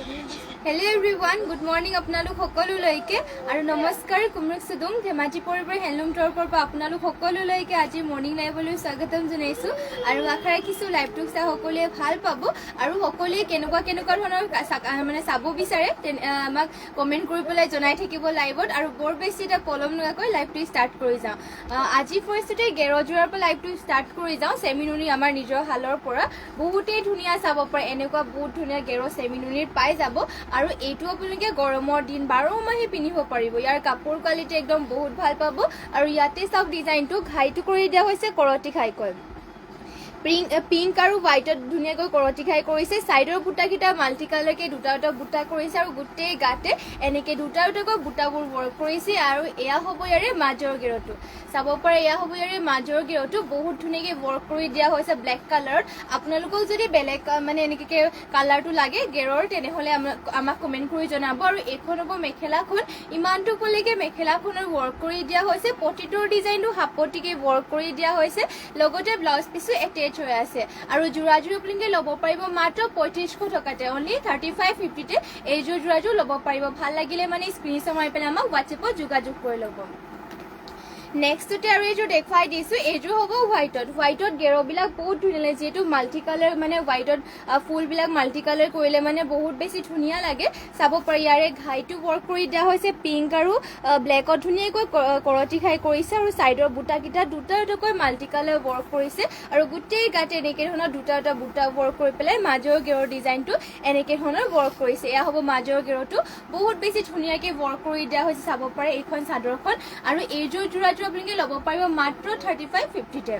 Hello' everyone, good morning আপোনালোক সকলোলৈকে আৰু নমস্কাৰ। কুমৰুক সুদুম ধেমাজি পৰিবাৰ হেণ্ডলুম তৰফৰ পৰা আপোনালোক সকলোলৈকে আজি মৰ্ণিং লাইভলৈ স্বাগতম জনাইছোঁ আৰু আশা ৰাখিছোঁ লাইভটোক চাই সকলোৱে ভাল পাব আৰু সকলোৱে কেনেকুৱা ধৰণৰ মানে চাব বিচাৰে আমাক কমেণ্ট কৰি পেলাই জনাই থাকিব লাইভত। আৰু বৰ বেছি এটা পলম নোহোৱাকৈ লাইভটো ষ্টাৰ্ট কৰি যাওঁ। আজি ফাৰ্ষ্টতে গেৰজোৰাৰ পৰা লাইভটো ষ্টাৰ্ট কৰি যাওঁ। চেমিনুনি আমাৰ নিজৰ হালৰ পৰা বহুতেই ধুনীয়া চাব পাৰে, এনেকুৱা বহুত ধুনীয়া গেৰ চেমিনুনিৰ পাই যাব। আৰু এইটো আপোনালোকে গৰমৰ দিন 12 মাহে পিন্ধিব পাৰিব। ইয়াৰ কাপোৰ কোৱালিটি একদম বহুত ভাল পাব। আৰু ইয়াতে চাওক ডিজাইনটো ঘাইটো কৰি দিয়া হৈছে কৰতি ঘাইকৈ। পিংক আৰু হোৱাইটত ধুনীয়াকৈ কৰতি ঘাই কৰিছে। চাইডৰ বুটাকেইটা মাল্টি কালাৰকে দুটা বুটা কৰিছে আৰু গোটেই গাতে এনেকে দুটা দুটাকৈ বুটাবোৰ ৱৰ্ক কৰিছে। আৰু এয়া হ'ব ইয়াৰে মাজৰ গেৰটো, চাব পাৰে এয়া হ'ব ইয়াৰে মাজৰ গেৰটো বহুত ধুনীয়াকৈ ৱৰ্ক কৰি দিয়া হৈছে ব্লেক কালাৰত। আপোনালোকক যদি বেলেগ মানে এনেকৈ কালাৰটো লাগে গেৰৰ তেনেহ'লে আমাক কমেণ্ট কৰি জনাব। আৰু এইখন হ'ব মেখেলাখন, ইমানটো ক'লেকে মেখেলাখনৰ ৱৰ্ক কৰি দিয়া হৈছে। পটিটোৰ ডিজাইনটো হাপতিকে ৱৰ্ক কৰি দিয়া হৈছে, লগতে ব্লাউজ পিছো এটেচ হৈ আছে। আৰু যোৰাযোৰ আপোনালোকে ল'ব পাৰিব মাত্ৰ 3500 টকাতে, অনলি 3550তে এইযোৰ যোৰাযোৰ ল'ব পাৰিব। ভাল লাগিলে মানে স্ক্ৰীনশ্বট মাৰি পেলাই আমাক হোৱাটছএপত যোগাযোগ কৰি ল'ব। নেক্সটতে আৰু এইযোৰ দেখুৱাই দিছোঁ, এইযোৰ হ'ব হোৱাইটত গেৰবিলাক বহুত ধুনীয়া, যিহেতু মাল্টি কালাৰ মানে হোৱাইটত ফুলবিলাক মাল্টি কালাৰ কৰিলে মানে বহুত বেছি ধুনীয়া লাগে। চাব পাৰি ইয়াৰে ঘাইটো ৱৰ্ক কৰি দিয়া হৈছে পিংক আৰু ব্লেকত ধুনীয়াকৈ কৰতি ঘাই কৰিছে। আৰু চাইডৰ বুটাকেইটা দুটা দুটাকৈ মাল্টি কালাৰ ৱৰ্ক কৰিছে। আৰু গোটেই গাতে এনেকে ধৰণৰ দুটা বুটা ৱৰ্ক কৰি পেলাই মাজৰ গেৰৰ ডিজাইনটো এনেকে ধৰণৰ ৱৰ্ক কৰিছে। এয়া হ'ব মাজৰ গেৰটো, বহুত বেছি ধুনীয়াকৈ ৱৰ্ক কৰি দিয়া হৈছে। চাব পাৰে এইখন চাদৰখন। আৰু এইযোৰ যোৰাযোৰ আপোনালোকে ল'ব পাৰিব মাত্ৰ 3550তে।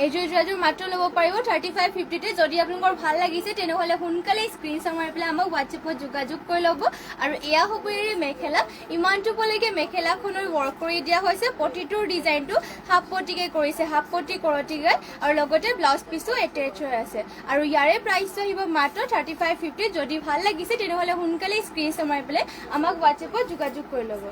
এইযোৰ যোৰাযোৰ মাত্ৰ ল'ব পাৰিব 3550তে। যদি আপোনালোকৰ ভাল লাগিছে তেনেহ'লে সোনকালে স্ক্ৰীনশ্বট মাৰি পেলাই আমাক হোৱাটছএপত যোগাযোগ কৰি ল'ব। আৰু এয়া হ'ব ইয়াৰে মেখেলা, ইমানটো ক'লেকে মেখেলাখনৰ ৱৰ্ক কৰি দিয়া হৈছে। পটিটোৰ ডিজাইনটো হাফপতিকে কৰিছে, হাফপতি কৰতি গাই আৰু লগতে ব্লাউজ পিছো এটেচ হৈ আছে। আৰু ইয়াৰে প্ৰাইচটো আহিব মাত্ৰ 3550। যদি ভাল লাগিছে তেনেহ'লে সোনকালে স্ক্ৰীনশ্বট মাৰি পেলাই আমাক হোৱাটছএপত যোগাযোগ কৰি ল'ব।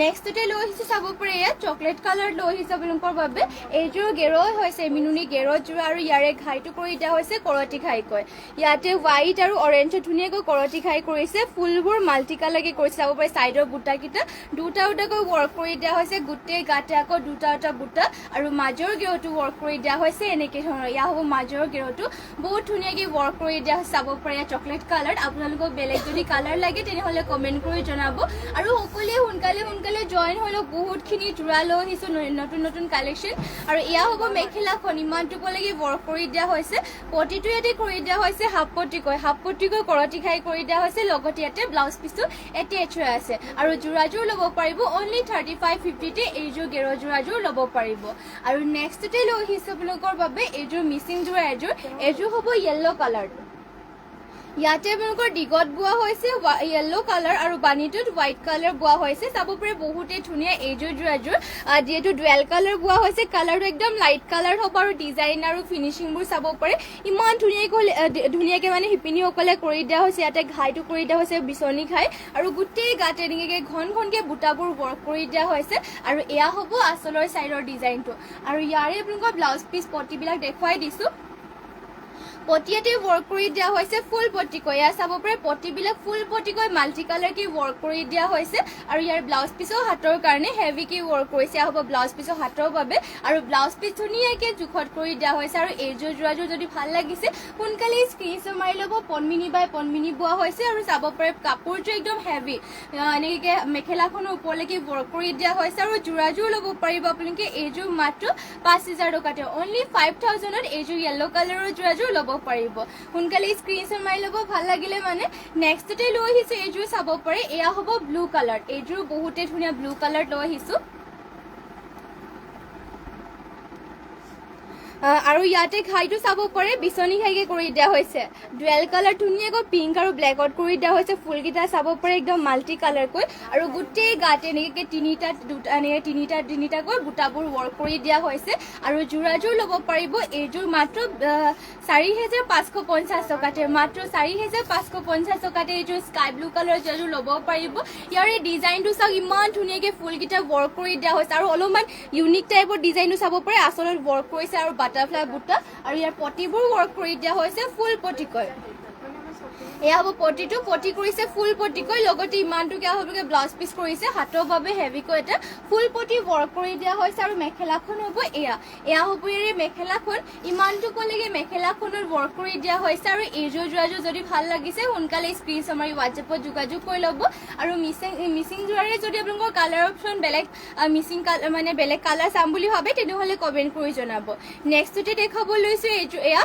নেক্সটতে লৈ আহিছোঁ, চাব পাৰে ইয়াত চকলেট কালাৰ লৈ আহিছোঁ আপোনালোকৰ বাবে। এইযোৰ গেৰ হৈছে মিনুনি গেৰৰ যোৰা আৰু ইয়াৰে ঘাইটো কৰি দিয়া হৈছে কৰতি ঘাইকৈ। ইয়াতে হোৱাইট আৰু অৰেঞ্জত ধুনীয়াকৈ কৰতি ঘাই কৰিছে, ফুলবোৰ মাল্টি কালাৰকে কৰিছে। চাব পাৰে চাইডৰ বুটাকেইটা দুটা দুটাকৈ ৱৰ্ক কৰি দিয়া হৈছে, গোটেই গাতে আকৌ দুটা বুটা। আৰু মাজৰ গেৰটো ৱৰ্ক কৰি দিয়া হৈছে এনেকে ধৰণৰ। এয়া হ'ব মাজৰ গেৰটো, বহুত ধুনীয়াকৈ ৱৰ্ক কৰি দিয়া হৈছে। চাব পাৰে ইয়াত চকলেট কালাৰ। আপোনালোকক বেলেগ যদি কালাৰ লাগে তেনেহ'লে কমেণ্ট কৰি জনাব। আৰু সকলোৱে সোনকালে জইন হৈ লওক, বহুতখিনি যোৰা লৈ আহিছোঁ নতুন কালেকশ্যন। আৰু এয়া হ'ব মেখেলাখন, ইমানটো ক'লেকে ৱৰ্ক কৰি দিয়া হৈছে। পটিটো ইয়াতে কৰি দিয়া হৈছে হাফপতিকৈ কৰতি ঘাই কৰি দিয়া হৈছে, লগতে ইয়াতে ব্লাউজ পিচটো এটেচ হৈ আছে। আৰু যোৰাযোৰ ল'ব পাৰিব অনলি 3550তে, এইযোৰ গেৰৰ যোৰাযোৰ ল'ব পাৰিব। আৰু নেক্সটতে লৈ আহিছোঁ আপোনালোকৰ বাবে এইযোৰ মিচিং যোৰা এইযোৰ হ'ব য়েল্ল' কালাৰ। ইয়াতে আপোনালোকৰ দীঘত বোৱা হৈছে য়েল্ল' কালাৰ আৰু বানীটোত হোৱাইট কালাৰ বোৱা হৈছে। চাব পাৰে বহুতেই ধুনীয়া এইযোৰ যোৰাযোৰ, যিহেতু ডুৱেল কালাৰ বোৱা হৈছে। কালাৰটো একদম লাইট কালাৰ হ'ব। আৰু ডিজাইন আৰু ফিনিচিংবোৰ চাব পাৰে ইমান ধুনীয়াকৈ মানে শিপিনীসকলে কৰি দিয়া হৈছে। ইয়াতে ঘাইটো কৰি দিয়া হৈছে বিচনী ঘাই, আৰু গোটেই গাতে এনেকৈ ঘনকৈ বুটাবোৰ ৱৰ্ক কৰি দিয়া হৈছে। আৰু এয়া হ'ব আঁচলৰ চাইডৰ ডিজাইনটো। আৰু ইয়াৰে আপোনালোকৰ ব্লাউজ পিচ পটিবিলাক দেখুৱাই দিছোঁ। পটিয়াতে ৱৰ্ক কৰি দিয়া হৈছে ফুল পটিকৈ। এয়া চাব পাৰে পটিবিলাক ফুল পটিকৈ মাল্টি কালাৰকে ৱৰ্ক কৰি দিয়া হৈছে। আৰু ইয়াৰ ব্লাউজ পিছো হাতৰ কাৰণে হেভিকে ৱৰ্ক কৰিছে। এয়া হ'ব ব্লাউজ পিছো হাতৰ বাবে, আৰু ব্লাউজ পিচ ধুনীয়াকৈ জোখত কৰি দিয়া হৈছে। আৰু এইযোৰ যোৰাযোৰ যদি ভাল লাগিছে সোনকালে স্ক্ৰীনশ্বট মাৰি ল'ব। পদ্মিনী বাই পদ্মিনী বোৱা হৈছে। আৰু চাব পাৰে কাপোৰটো একদম হেভি, এনেকৈ মেখেলাখনৰ ওপৰলৈকে ৱৰ্ক কৰি দিয়া হৈছে। আৰু যোৰাযোৰ ল'ব পাৰিব আপোনালোকে এইযোৰ মাত্ৰ 5000 টকাতে, অনলি 5000ত এইযোৰ য়েল্ল' কালাৰৰ যোৰাযোৰ ল'ব পাৰিব। সোনকালে স্ক্ৰীনশ্বট মাৰি ল'ব ভাল লাগিলে মানে। নেক্সটতে লৈ আহিছোঁ এইযোৰ চাব পাৰে, এয়া হ'ব ব্লু কালাৰ। এইযোৰ বহুতেই ধুনীয়া ব্লু কালাৰ লৈ আহিছোঁ। আৰু ইয়াতে ঘাইটো চাব পাৰে বিচনী ঘাইকে কৰি দিয়া হৈছে ডুৱেল কালাৰ ধুনীয়াকৈ পিংক আৰু ব্লেকত কৰি দিয়া হৈছে ফুলকেইটা চাব পাৰে একদম মাল্টি কালাৰকৈ আৰু গোটেই গাতে এনেকৈ তিনিটাকৈ বুটাবোৰ ৱৰ্ক কৰি দিয়া হৈছে আৰু যোৰাযোৰ ল'ব পাৰিব এইযোৰ মাত্ৰ 4,550 টকাতে মাত্ৰ 4,550 টকাতে এইযোৰ স্কাই ব্লু কালাৰ যোৰাযোৰ ল'ব পাৰিব ইয়াৰে ডিজাইনটো চাওক ইমান ধুনীয়াকৈ ফুলকেইটা ৱৰ্ক কৰি দিয়া হৈছে আৰু অলপমান ইউনিক টাইপৰ ডিজাইনটো চাব পাৰে আচলত ৱৰ্ক কৰিছে আৰু বাটাৰফ্লাই বুটা আৰু ইয়াৰ পটিবোৰ ৱৰ্ক কৰি দিয়া হৈছে ফুল পটিকৈ এয়া হ'ব পটিটো পটি কৰিছে ফুল পটিকৈ লগতে ইমানটোকে হ'বগে ব্লাউজ পিচ কৰিছে হাতৰ বাবে হেভিকৈ এটা ফুল পটি ৱৰ্ক কৰি দিয়া হৈছে আৰু মেখেলাখন হ'ব এয়া হ'ব ইয়াৰে মেখেলাখন ইমানটোকলৈকে মেখেলাখনত ৱৰ্ক কৰি দিয়া হৈছে আৰু এইযোৰ যোৰাযোৰ যদি ভাল লাগিছে সোনকালে স্ক্ৰীনশ্বট মাৰি হোৱাটছএপত যোগাযোগ কৰি ল'ব আৰু মিচিং যোৰাৰে যদি আপোনালোকৰ কালাৰ অপশ্যন বেলেগ মিচিং কালাৰ মানে বেলেগ কালাৰ চাম বুলি ভাবে তেনেহ'লে কমেণ্ট কৰি জনাব নেক্সটতে দেখাব লৈছোঁ এইযোৰ এয়া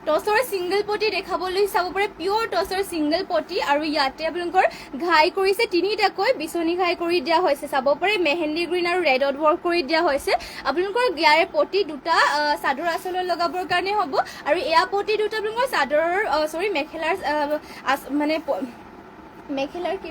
টচৰ সিংগল পটি দেখাবলৈ চাব পাৰে পিয়ৰ টচৰ সিংগল পটি আৰু ইয়াতে আপোনালোকৰ ঘাই কৰিছে তিনিটাকৈ বিচনী ঘাই কৰি দিয়া হৈছে চাব পাৰে মেহেন্দি গ্ৰীণ আৰু ৰেডত ৱৰ্ক কৰি দিয়া হৈছে আপোনালোকৰ ইয়াৰে পটি দুটা চাদৰ আঁচলত লগাবৰ কাৰণে হ'ব আৰু এয়া পটি দুটা আপোনালোকৰ চাদৰৰ মেখেলাৰ কি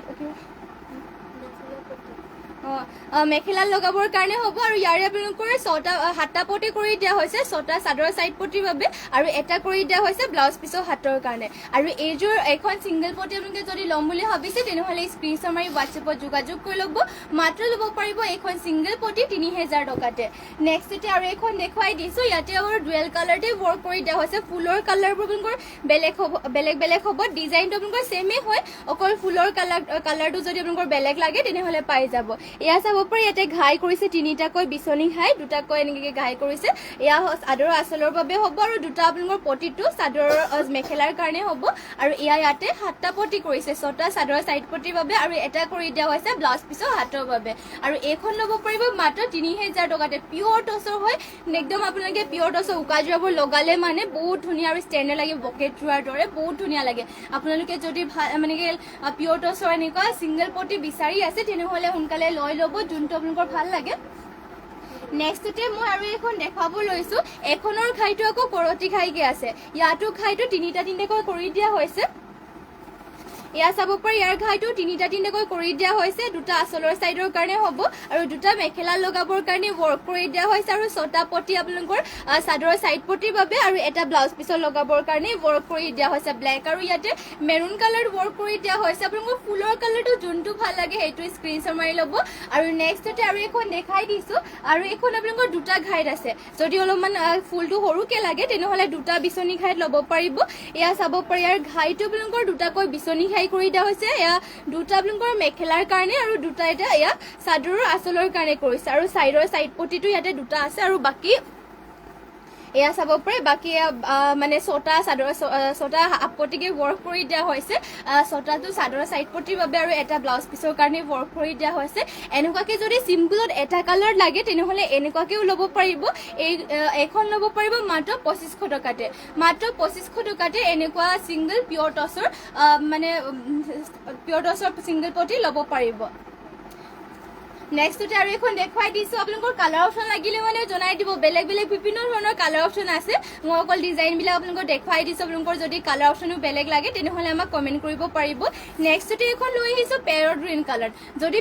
মেখেলাত লগাবৰ কাৰণে হ'ব আৰু ইয়াৰে আপোনালোকৰ 7টা পটি কৰি দিয়া হৈছে 6টা চাদৰ চাইড পটিৰ বাবে আৰু এটা কৰি দিয়া হৈছে ব্লাউজ পিছৰ হাতৰ কাৰণে আৰু এইযোৰ এখন সিংগল পটি আপোনালোকে যদি ল'ম বুলি ভাবিছে তেনেহ'লে স্ক্ৰীনশ্বট মাৰি হোৱাটছএপত যোগাযোগ কৰি ল'ব মাত্ৰ ল'ব পাৰিব এইখন সিংগল পটি 3,000 টকাতে নেক্সটতে আৰু এখন দেখুৱাই দিছোঁ ইয়াতে আমাৰ ডুৱেল কালাৰতে ৱৰ্ক কৰি দিয়া হৈছে ফুলৰ কালাৰবোৰ আপোনালোকৰ বেলেগ হ'ব ডিজাইনটো আপোনালোকৰ ছেমে হয় অকল ফুলৰ কালাৰটো যদি আপোনালোকৰ বেলেগ লাগে তেনেহ'লে পাই যাব এয়া চাব পাৰে ইয়াতে ঘাই কৰিছে তিনিটাকৈ বিচনী ঘাই দুটাকৈ এনেকৈ ঘাই কৰিছে এয়া চাদৰৰ আঁচলৰ বাবে হ'ব আৰু দুটা আপোনালোকৰ পটিটো চাদৰৰ মেখেলাৰ কাৰণে হ'ব আৰু ইয়াতে 7টা পটি কৰিছে 6টা চাদৰৰ চাইড পটিৰ বাবে আৰু এটা কৰি দিয়া হৈছে ব্লাউজ পিছৰ হাতৰ বাবে আৰু এইখন ল'ব পাৰিব মাত্ৰ 3,000 টকাতে পিয়ৰ টচৰ হয় একদম আপোনালোকে পিয়ৰ টচৰ উকা যোৰাবোৰ লগালে মানে বহুত ধুনীয়া আৰু ষ্টেণ্ডাৰ্ড লাগে বকেট যোৰাৰ দৰে বহুত ধুনীয়া লাগে আপোনালোকে যদি মানে পিয়ৰ টচৰ এনেকুৱা ছিংগল পটি বিচাৰি আছে তেনেহ'লে সোনকালে লৈ ল'ব যোনটো আপোনালোকৰ ভাল লাগে নেক্সটতে মই আৰু এখন দেখাব লৈছোঁ এখনৰ ঘাইটো আকৌ কৰতি ঘাইকে আছে ইয়াতো ঘাইটো তিনিটাকৈ কৰি দিয়া হৈছে এয়া চাব পাৰে ইয়াৰ ঘাইটো তিনিটাকৈ কৰি দিয়া হৈছে দুটা আঁচলৰ চাইডৰ কাৰণে হ'ব আৰু দুটা মেখেলা লগাবৰ কাৰণে ৱৰ্ক কৰি দিয়া হৈছে আৰু 6টা পটি আপোনালোকৰ চাদৰৰ চাইড পটিৰ বাবে আৰু এটা ব্লাউজ পিছত লগাবৰ কাৰণে ৱৰ্ক কৰি দিয়া হৈছে ব্লেক আৰু ইয়াতে মেৰুন কালাৰ ৱৰ্ক কৰি দিয়া হৈছে আপোনালোকৰ ফুলৰ কালাৰটো যোনটো ভাল লাগে সেইটো স্ক্ৰীনশ্বট মাৰি ল'ব আৰু নেক্সটতে আৰু এখন দেখাই দিছোঁ আৰু এইখন আপোনালোকৰ দুটা ঘাইত আছে যদি অলপমান ফুলটো সৰুকৈ লাগে তেনেহ'লে দুটা বিচনী ঘাইত ল'ব পাৰিব এয়া চাব পাৰে ইয়াৰ ঘাইটো আপোনালোকৰ দুটাকৈ বিচনী ঘাই কৰি দিয়া হৈছে এয়া দুটা আপোনালোকৰ মেখেলাৰ কাৰণে আৰু দুটা এটা এয়া চাদৰৰ আঁচলৰ কাৰণে কৰিছে আৰু চাইডৰ চাইড পটিটো ইয়াতে দুটা আছে আৰু বাকী এয়া চাব পাৰে বাকী মানে 6টা আপটিকে ৱৰ্ক কৰি দিয়া হৈছে 6টাটো চাদৰৰ চাইড পটিৰ বাবে আৰু এটা ব্লাউজ পিছৰ কাৰণে ৱৰ্ক কৰি দিয়া হৈছে এনেকুৱাকৈ যদি চিম্পলত এটা কালাৰ লাগে তেনেহ'লে এনেকুৱাকৈও ল'ব পাৰিব এইখন ল'ব পাৰিব মাত্ৰ 2,500 টকাতে মাত্ৰ 2,500 টকাতে এনেকুৱা ছিংগল পিয়ৰ টচৰ ছিংগল পটি ল'ব পাৰিব নেক্সটতে আৰু এখন দেখুৱাই দিছোঁ আপোনালোকৰ কালাৰ অপশ্যন লাগিলে মানে জনাই দিব বেলেগ বিভিন্ন ধৰণৰ কালাৰ অপশ্যন আছে মই অকল ডিজাইনবিলাক আপোনালোকক দেখুৱাই দিছোঁ আপোনালোকৰ যদি কালাৰ অপশ্যনো বেলেগ লাগে তেনেহ'লে আমাক কমেণ্ট কৰিব পাৰিব নেক্সটতে এখন লৈ আহিছোঁ পেৰট গ্ৰীণ কালাৰ যদি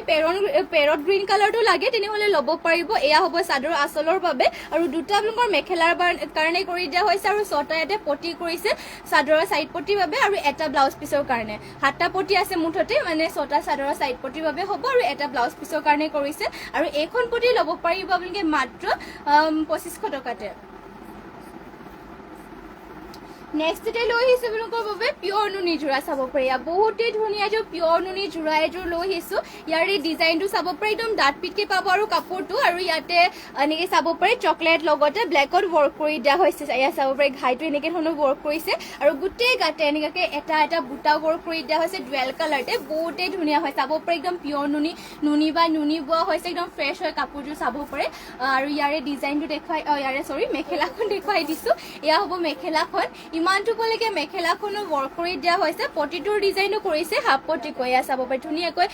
পেৰট গ্ৰীণ কালাৰটো লাগে তেনেহ'লে ল'ব পাৰিব এয়া হ'ব চাদৰ আঁচলৰ বাবে আৰু দুটা আপোনালোকৰ মেখেলাৰ কাৰণে কৰি দিয়া হৈছে আৰু 6টা ইয়াতে পটি কৰিছে চাদৰৰ চাইড পটিৰ বাবে আৰু এটা ব্লাউজ পিছৰ কাৰণে 7টা পটি আছে মুঠতে মানে 6টা চাদৰৰ চাইড পটিৰ বাবে হ'ব আৰু এটা ব্লাউজ পিছৰ কাৰণে কৰিছে আৰু এইখন পটি ল'ব পাৰিব আপোনালোকে মাত্ৰ 2,500 টকাতে নেক্সটতে লৈ আহিছোঁ আপোনালোকৰ বাবে পিয়ৰ নুনি যোৰা চাব পাৰি বহুতেই ধুনীয়া এযোৰ পিয়ৰ নুনি যোৰা এযোৰ লৈ আহিছোঁ ইয়াৰে ডিজাইনটো চাব পাৰি একদম ডাঠ পিটকৈ পাব আৰু কাপোৰটো আৰু ইয়াতে এনেকৈ চাব পাৰি চকলেট লগতে ব্লেকত ৱৰ্ক কৰি দিয়া হৈছে এয়া চাব পাৰি ঘাইটো এনেকৈ ধৰণৰ ৱৰ্ক কৰিছে আৰু গোটেই গাতে এনেকুৱাকৈ এটা বুটা ৱৰ্ক কৰি দিয়া হৈছে ডুৱেল কালাৰতে বহুতেই ধুনীয়া হয় চাব পাৰি একদম পিয়ৰ নুনি বোৱা হৈছে একদম ফ্ৰেছ হয় কাপোৰযোৰ চাব পাৰে আৰু ইয়াৰে ডিজাইনটো মেখেলাখন দেখুৱাই দিছোঁ এয়া হ'ব মেখেলাখন ইমানটোলৈকে মেখেলাখনৰ ৱৰ্ক কৰি দিয়া হৈছে পটিটোৰ ডিজাইনো কৰিছে হাফ পটি কৈ চাব পাৰি ধুনীয়াকৈ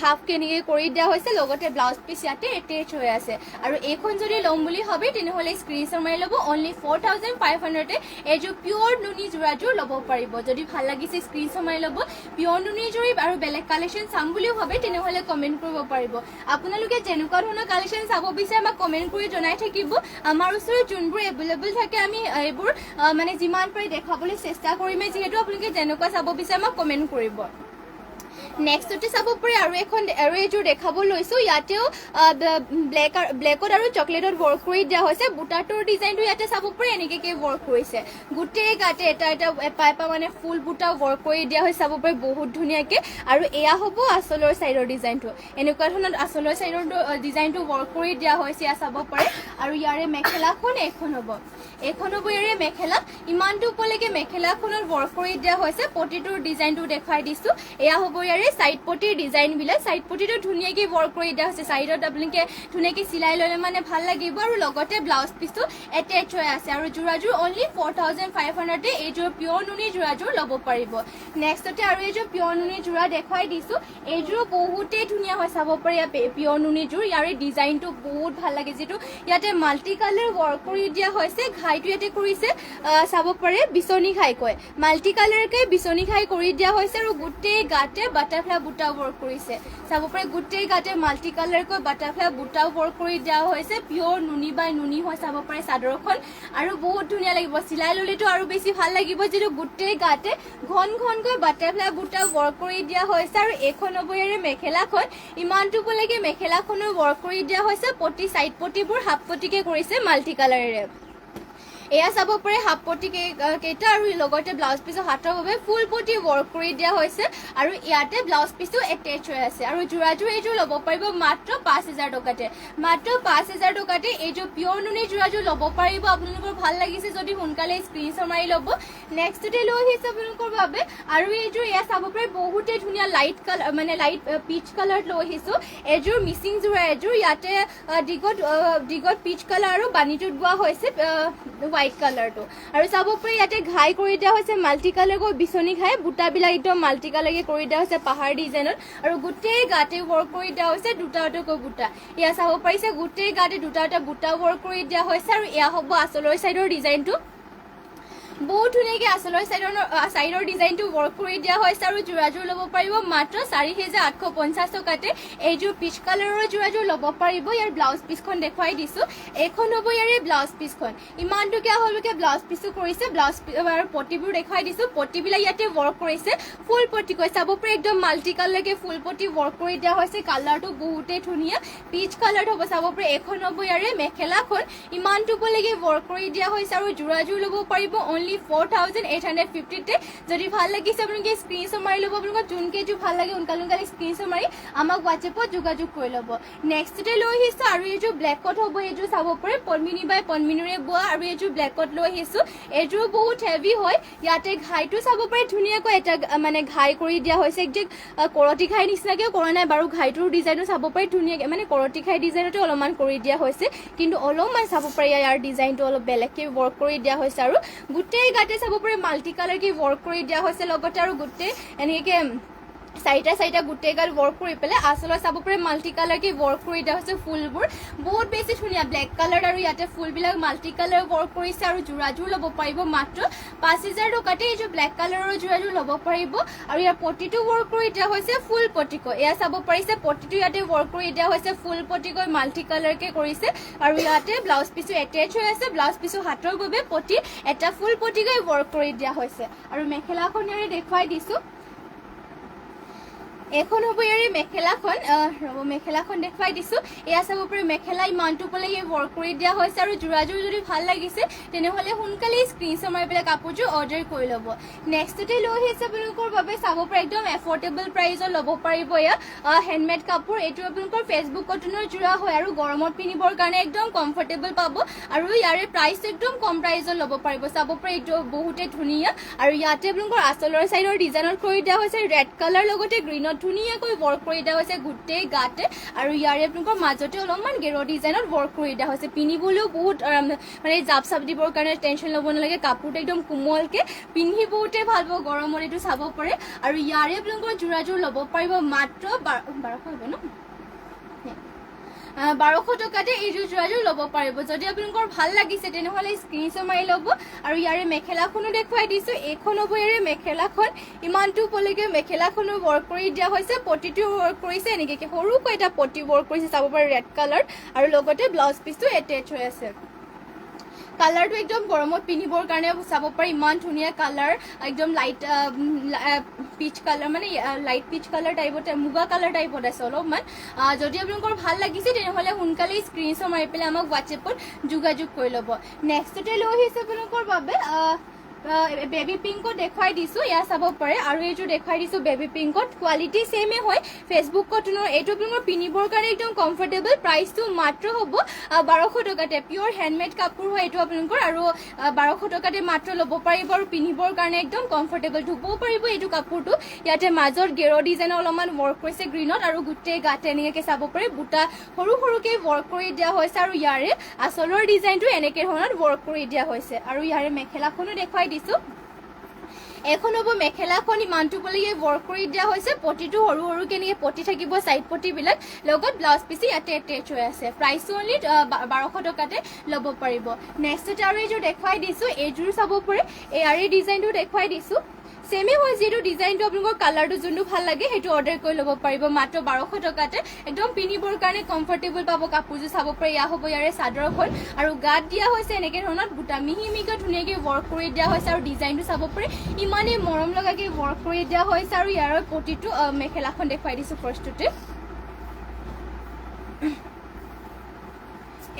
হাফ কেনেকৈ কৰি দিয়া হৈছে লগতে ব্লাউজ পিচ ইয়াতে এটেচ হৈ আছে আৰু এইখন যদি ল'ম বুলি ভাবে তেনেহ'লে স্ক্ৰীনশ্বট মাৰি ল'ব অনলি 4500 এইযোৰ পিয়ৰ নুনি যোৰাযোৰ ল'ব পাৰিব যদি ভাল লাগিছে স্ক্ৰীনশ্বট মাৰি ল'ব পিয়ৰ নুনি যোৰি আৰু বেলেগ কালেকশ্যন চাম বুলিও ভাবে তেনেহ'লে কমেণ্ট কৰিব পাৰিব আপোনালোকে যেনেকুৱা ধৰণৰ কালেকশ্যন চাব বিচাৰে আমাক কমেণ্ট কৰি জনাই থাকিব আমাৰ ওচৰত যোনবোৰ এভেইলেবল থাকে আমি এইবোৰ মানে যিমান পাৰি দেখাবলৈ চেষ্টা কৰিমেই যিহেতু আপোনালোকে যেনেকুৱা চাব বিচাৰে আমাক কমেণ্ট কৰিব নেক্সটতে চাব পাৰি আৰু এইযোৰ দেখাব লৈছোঁ ইয়াতেও ব্লেকত আৰু চকলেটত ৱৰ্ক কৰি দিয়া হৈছে বুটাটোৰ ডিজাইনটো ইয়াতে চাব পাৰি এনেকৈ ৱৰ্ক কৰিছে গোটেই গাতে এটা এপা মানে ফুল বুটা ৱৰ্ক কৰি দিয়া হৈছে চাব পাৰি বহুত ধুনীয়াকৈ আৰু এয়া হ'ব আঁচলৰ চাইডৰ ডিজাইনটো এনেকুৱা ধৰণৰ আঁচলৰ চাইডৰ ডিজাইনটো ৱৰ্ক কৰি দিয়া হৈছে এয়া চাব পাৰে আৰু ইয়াৰে মেখেলাখন এইখন হ'ব ইয়াৰে মেখেলা ইমানটোলৈকে মেখেলাখনত ৱৰ্ক কৰি দিয়া হৈছে পটিটোৰ ডিজাইনটো দেখাই দিছোঁ এয়া হ'ব ইয়াৰে সাইড পটিৰ ডিজাইনবিলাক সাইড পটিটো ধুনীয়াকৈ ৱৰ্ক কৰি দিয়া হৈছে সাইডত আপোনালোকে ধুনীয়াকৈ চিলাই ল'লে মানে ভাল লাগিব আৰু লগতে ব্লাউজ পিচটো এটেচ হৈ আছে আৰু যোৰাযোৰ অনলি 4500 এইযোৰ পিয়ৰ নুনি যোৰাযোৰ ল'ব পাৰিব নেক্সটতে আৰু এইযোৰ পিয়ৰ নুনি যোৰা দেখুৱাই দিছোঁ এইযোৰ বহুতেই ধুনীয়া হয় চাব পাৰি পিয়ৰ নুনি যোৰ ইয়াৰে ডিজাইনটো বহুত ভাল লাগে যিটো ইয়াতে মাল্টি কালাৰ ৱৰ্ক কৰি দিয়া হৈছে ঘাইটো ইয়াতে কৰিছে চাব পাৰে বিচনী ঘাইকৈ মাল্টি কালাৰকৈ বিচনী ঘাই কৰি দিয়া হৈছে আৰু গোটেই গাতে বাটাৰফ্লাই বুটা ৱৰ্ক কৰিছে চাব পাৰে গোটেই গাতে মাল্টি কালাৰকৈ বাটাৰফ্লাই বুটা ৱৰ্ক কৰি দিয়া হৈছে পিয়ৰ নুনি বাই নুনি হয় চাব পাৰে চাদৰখন আৰু বহুত ধুনীয়া লাগিব চিলাই ল'লেতো আৰু বেছি ভাল লাগিব যিটো গোটেই গাতে ঘনকৈ বাটাৰফ্লাই বুটা ৱৰ্ক কৰি দিয়া হৈছে আৰু এইখন হ'ব ইয়াৰে মেখেলাখন ইমানটোলৈকে মেখেলাখনো ৱৰ্ক কৰি দিয়া হৈছে পটি চাইড পটিবোৰ হাফ পটিকে কৰিছে মাল্টি কালাৰেৰে এয়া চাব পাৰে হাফ পটি কেইটা আৰু লগতে ব্লাউজ পিচৰ হাতৰ বাবে ফুল পটি ৱৰ্ক কৰি দিয়া হৈছে আৰু ইয়াতে ব্লাউজ পিচটো এটেচ হৈ আছে আৰু যোৰাযোৰ এইযোৰ ল'ব পাৰিব মাত্ৰ 5000 টকাতে মাত্ৰ 5000 টকাতে এইযোৰ পিয়ৰ নুনি যোৰাযোৰ ল'ব পাৰিব আপোনালোকৰ ভাল লাগিছে যদি সোনকালে স্ক্ৰীনশ্বট মাৰি ল'ব নেক্সটতে লৈ আহিছে আপোনালোকৰ বাবে আৰু এইযোৰ এয়া চাব পাৰে বহুতেই ধুনীয়া লাইট কালাৰ মানে লাইট পিচ কালাৰত লৈ আহিছোঁ এইযোৰ মিচিং যোৰা এইযোৰ ইয়াতে দিগত পিচ কালাৰ আৰু বানীটোত বোৱা হৈছে হোৱাইট কালাৰটো আৰু চাব পাৰি ইয়াতে ঘাই কৰি দিয়া হৈছে মাল্টি কালাৰকৈ বিচনী ঘাই বুটাবিলাক একদম মাল্টি কালাৰকৈ কৰি দিয়া হৈছে পাহাৰ ডিজাইনত আৰু গোটেই গাতে ৱৰ্ক কৰি দিয়া হৈছে দুটাকৈ বুটা এয়া চাব পাৰিছে গোটেই গাতে দুটা বুটা ৱৰ্ক কৰি দিয়া হৈছে আৰু এয়া হ'ব আঁচলৰ চাইডৰ ডিজাইনটো বহুত ধুনীয়াকৈ আঁচলৰ চাইডৰ ডিজাইনটো ৱৰ্ক কৰি দিয়া হৈছে আৰু যোৰাযোৰ ল'ব পাৰিব মাত্ৰ 4850 টকাতে এইযোৰ পিচ কালাৰৰ যোৰাযোৰ ল'ব পাৰিব ইয়াৰ ব্লাউজ পিচখন দেখুৱাই দিছোঁ এইখন হ'ব ইয়াৰে ব্লাউজ পিচখন ইমানটোকে হ'লকে ব্লাউজ পিচো কৰিছে ব্লাউজ আৰু পটিবোৰ দেখুৱাই দিছোঁ পটিবিলাক ইয়াতে ৱৰ্ক কৰিছে ফুল পটি কৈ চাব পাৰি একদম মাল্টি কালাৰকৈ ফুল পটি ৱৰ্ক কৰি দিয়া হৈছে কালাৰটো বহুতেই ধুনীয়া পিচ কালাৰত হ'ব চাব পাৰি এইখন হ'ব ইয়াৰে মেখেলাখন ইমানটোলৈকে ৱৰ্ক কৰি দিয়া হৈছে আৰু যোৰাযোৰ ল'ব পাৰিব অনলি 4850 যদি ভাল লাগিছে আপোনালোকে স্ক্ৰীনশ্বট মাৰি ল'ব আপোনালোকৰ যোনকেইযোৰ ভাল লাগে সোনকালে স্ক্ৰীনশ্বট মাৰি আমাক হোৱাটছএপত যোগাযোগ কৰি ল'ব নেক্সটতে লৈ আহিছোঁ আৰু এইযোৰ ব্লেকত হ'ব এইযোৰ চাব পাৰে পদ্মিনী বাই পদ্মিনীৰে বোৱা আৰু এইযোৰ ব্লেকত লৈ আহিছোঁ এইযোৰ বহুত হেভি হয় ইয়াতে ঘাইটো চাব পাৰে ধুনীয়াকৈ এটা মানে ঘাই কৰি দিয়া হৈছে একদম কৰতি ঘাই নিচিনাকৈ কৰা নাই বাৰু ঘাইটোৰ ডিজাইনো চাব পাৰে ধুনীয়াকৈ মানে কৰতি ঘাই ডিজাইনতে অলপমান কৰি দিয়া হৈছে কিন্তু অলপমান চাব পাৰে ইয়াৰ ডিজাইনটো অলপ বেলেগকৈ ৱৰ্ক কৰি দিয়া হৈছে আৰু গোটেই গাতে চাব পাৰে মাল্টি কালাৰকৈ ৱৰ্ক কৰি দিয়া হৈছে লগতে আৰু গোটেই এনেকৈ চাৰিটা গোটেই গাল ৱৰ্ক কৰি পেলাই আঁচলত চাব পাৰে মাল্টি কালাৰকৈ ৱৰ্ক কৰি দিয়া হৈছে ফুলবোৰ বহুত বেছি ধুনীয়া ব্লেক কালাৰ আৰু ইয়াতে ফুলবিলাক মাল্টি কালাৰ ৱৰ্ক কৰিছে আৰু যোৰাযোৰ ল'ব পাৰিব মাত্ৰ 5000 টকাতে এইযোৰ ব্লেক কালাৰৰ যোৰাযোৰ ল'ব পাৰিব আৰু ইয়াৰ পটিটো ৱৰ্ক কৰি দিয়া হৈছে ফুল পটিকৈ এয়া চাব পাৰিছে পটিটো ইয়াতে ৱৰ্ক কৰি দিয়া হৈছে ফুল পটিকৈ মাল্টি কালাৰকৈ কৰিছে আৰু ইয়াতে ব্লাউজ পিচো এটেচ হৈ আছে ব্লাউজ পিচো হাতৰ বাবে পটি এটা ফুল পটিকৈ ৱৰ্ক কৰি দিয়া হৈছে আৰু মেখেলাখন ইয়াৰে দেখুৱাই দিছোঁ এখন হ'ব ইয়াৰে মেখেলাখন দেখুৱাই দিছোঁ এয়া চাব পাৰি মেখেলা ইমানটোলৈকে ৱৰ্ক কৰি দিয়া হৈছে আৰু যোৰাযোৰ যদি ভাল লাগিছে তেনেহ'লে সোনকালে স্ক্ৰীনশ্বট মাৰি পেলাই কাপোৰযোৰ অৰ্ডাৰ কৰি ল'ব নেক্সটতে লৈ আহিছে আপোনালোকৰ বাবে চাব পাৰে একদম এফৰ্ডেবল প্ৰাইজত ল'ব পাৰিব এয়া হেণ্ডমেড কাপোৰ এইটো আপোনালোকৰ ফেচবুক কটনৰ যোৰা হয় আৰু গৰমত পিন্ধিবৰ কাৰণে একদম কমফৰ্টেবল পাব আৰু ইয়াৰে প্ৰাইচ একদম কম প্ৰাইজত ল'ব পাৰিব চাব পাৰে এইটো বহুতেই ধুনীয়া আৰু ইয়াতে আপোনালোকৰ আঁচলৰ চাইডৰ ডিজাইনত কৰি দিয়া হৈছে ৰেড কালাৰ লগতে গ্ৰীণত ধুনীয়াকৈ ৱৰ্ক কৰি দিয়া হৈছে গোটেই গাতে আৰু ইয়াৰে আপোনালোকৰ মাজতে অলপমান গেৰ ডিজাইনত ৱৰ্ক কৰি দিয়া হৈছে পিন্ধিবলৈও বহুত মানে জাপ চাপ দিবৰ কাৰণে টেনশ্যন ল'ব নালাগে কাপোৰটো একদম কোমলকে পিন্ধি বহুতে ভাল পাব গৰমত এইটো চাব পাৰে আৰু ইয়াৰে আপোনালোকৰ যোৰাযোৰ ল'ব পাৰিব মাত্ৰ 1200 হ'ব ন 1200 টকাতে এইযোৰ যোৰাযোৰ ল'ব পাৰিব যদি আপোনালোকৰ ভাল লাগিছে তেনেহ'লে স্ক্ৰীনশ্বট মাৰি ল'ব আৰু ইয়াৰে মেখেলাখনো দেখুৱাই দিছো এইখন হ'ব ইয়াৰে মেখেলাখন ইমানটো পলৈকে মেখেলাখনো ৱৰ্ক কৰি দিয়া হৈছে পটিটো ৱৰ্ক কৰিছে এনেকৈ সৰুকৈ এটা পটি ৱৰ্ক কৰিছে চাব পাৰে ৰেড কালাৰ আৰু লগতে ব্লাউজ পিচটো এটেচ হৈ আছে কালাৰটো একদম গৰমত পিন্ধিবৰ কাৰণে চাব পাৰে ইমান ধুনীয়া কালাৰ একদম লাইট পিচ কালাৰ মানে লাইট পিচ কালাৰ টাইপত মুগা কালাৰ টাইপত আছে অলপমান যদি আপোনালোকৰ ভাল লাগিছে তেনেহ'লে সোনকালে স্ক্ৰীনশ্বট মাৰি পেলাই আমাক হোৱাটছএপত যোগাযোগ কৰি ল'ব নেক্সটতে লৈ আহিছে আপোনালোকৰ বাবে বেবি পিংকত দেখুৱাই দিছো ইয়াত চাব পাৰে আৰু এইযোৰ দেখুৱাই দিছো বেবি পিংকত কোৱালিটি সেমে হয় ফেচবুক কটনৰ এইটো আপোনালোকৰ পিন্ধিবৰ কাৰণে একদম কমফৰ্টেবল প্ৰাইচটো মাত্ৰ হ'ব 1200 টকাতে পিয়ৰ হেণ্ডমেড কাপোৰ হয় এইটো আপোনালোকৰ আৰু 1200 টকাতে মাত্ৰ ল'ব পাৰিব আৰু পিন্ধিবৰ কাৰণে একদম কমফৰ্টেবল ধুবও পাৰিব এইটো কাপোৰটো ইয়াতে মাজত গেৰ ডিজাইনৰ অলপমান ৱৰ্ক কৰিছে গ্ৰীণত আৰু গোটেই গাতে এনেকৈ চাব পাৰে বুটা সৰু সৰুকৈ ৱৰ্ক কৰি দিয়া হৈছে আৰু ইয়াৰে আচলৰ ডিজাইনটো এনেকৈ ধৰণত ৱৰ্ক কৰি দিয়া হৈছে আৰু ইয়াৰে মেখেলাখনো দেখুৱাই দিছো এখন হ'ব মেখেলাখন ইমানটো পলৈকে ৱৰ্ক কৰি দিয়া হৈছে পটিটো সৰু সৰুকৈ এনেকৈ পটি থাকিব চাইড পটিবিলাক লগত ব্লাউজ পিচ ইয়াতে এটেচ হৈ আছে প্ৰাইচটো অনলি 1200 টকাতে ল'ব পাৰিব নেক্সটতে আৰু এইযোৰ দেখুৱাই দিছো এইযোৰ চাব পাৰে ইয়াৰে ডিজাইনটো দেখুৱাই দিছো সেমে হয় যেটো ডিজাইনটো আপোনালোকৰ কালাৰটো যোনটো ভাল লাগে সেইটো অৰ্ডাৰ কৰি ল'ব পাৰিব মাত্ৰ 1200 টকাতে একদম পিন্ধিবৰ কাৰণে কমফৰ্টেবল পাব কাপোৰযোৰ চাব পাৰে ইয়া হ'ব ইয়াৰে চাদৰখন আৰু গাত দিয়া হৈছে এনেকৈ ধৰণত বুটা মিহিমিকৈ ধুনীয়াকৈ ৱৰ্ক কৰি দিয়া হৈছে আৰু ডিজাইনটো চাব পাৰে ইমানেই মৰম লগাকৈ ৱৰ্ক কৰি দিয়া হৈছে আৰু ইয়াৰ পটিটো মেখেলাখন দেখুৱাই দিছো ফাৰ্ষ্টতে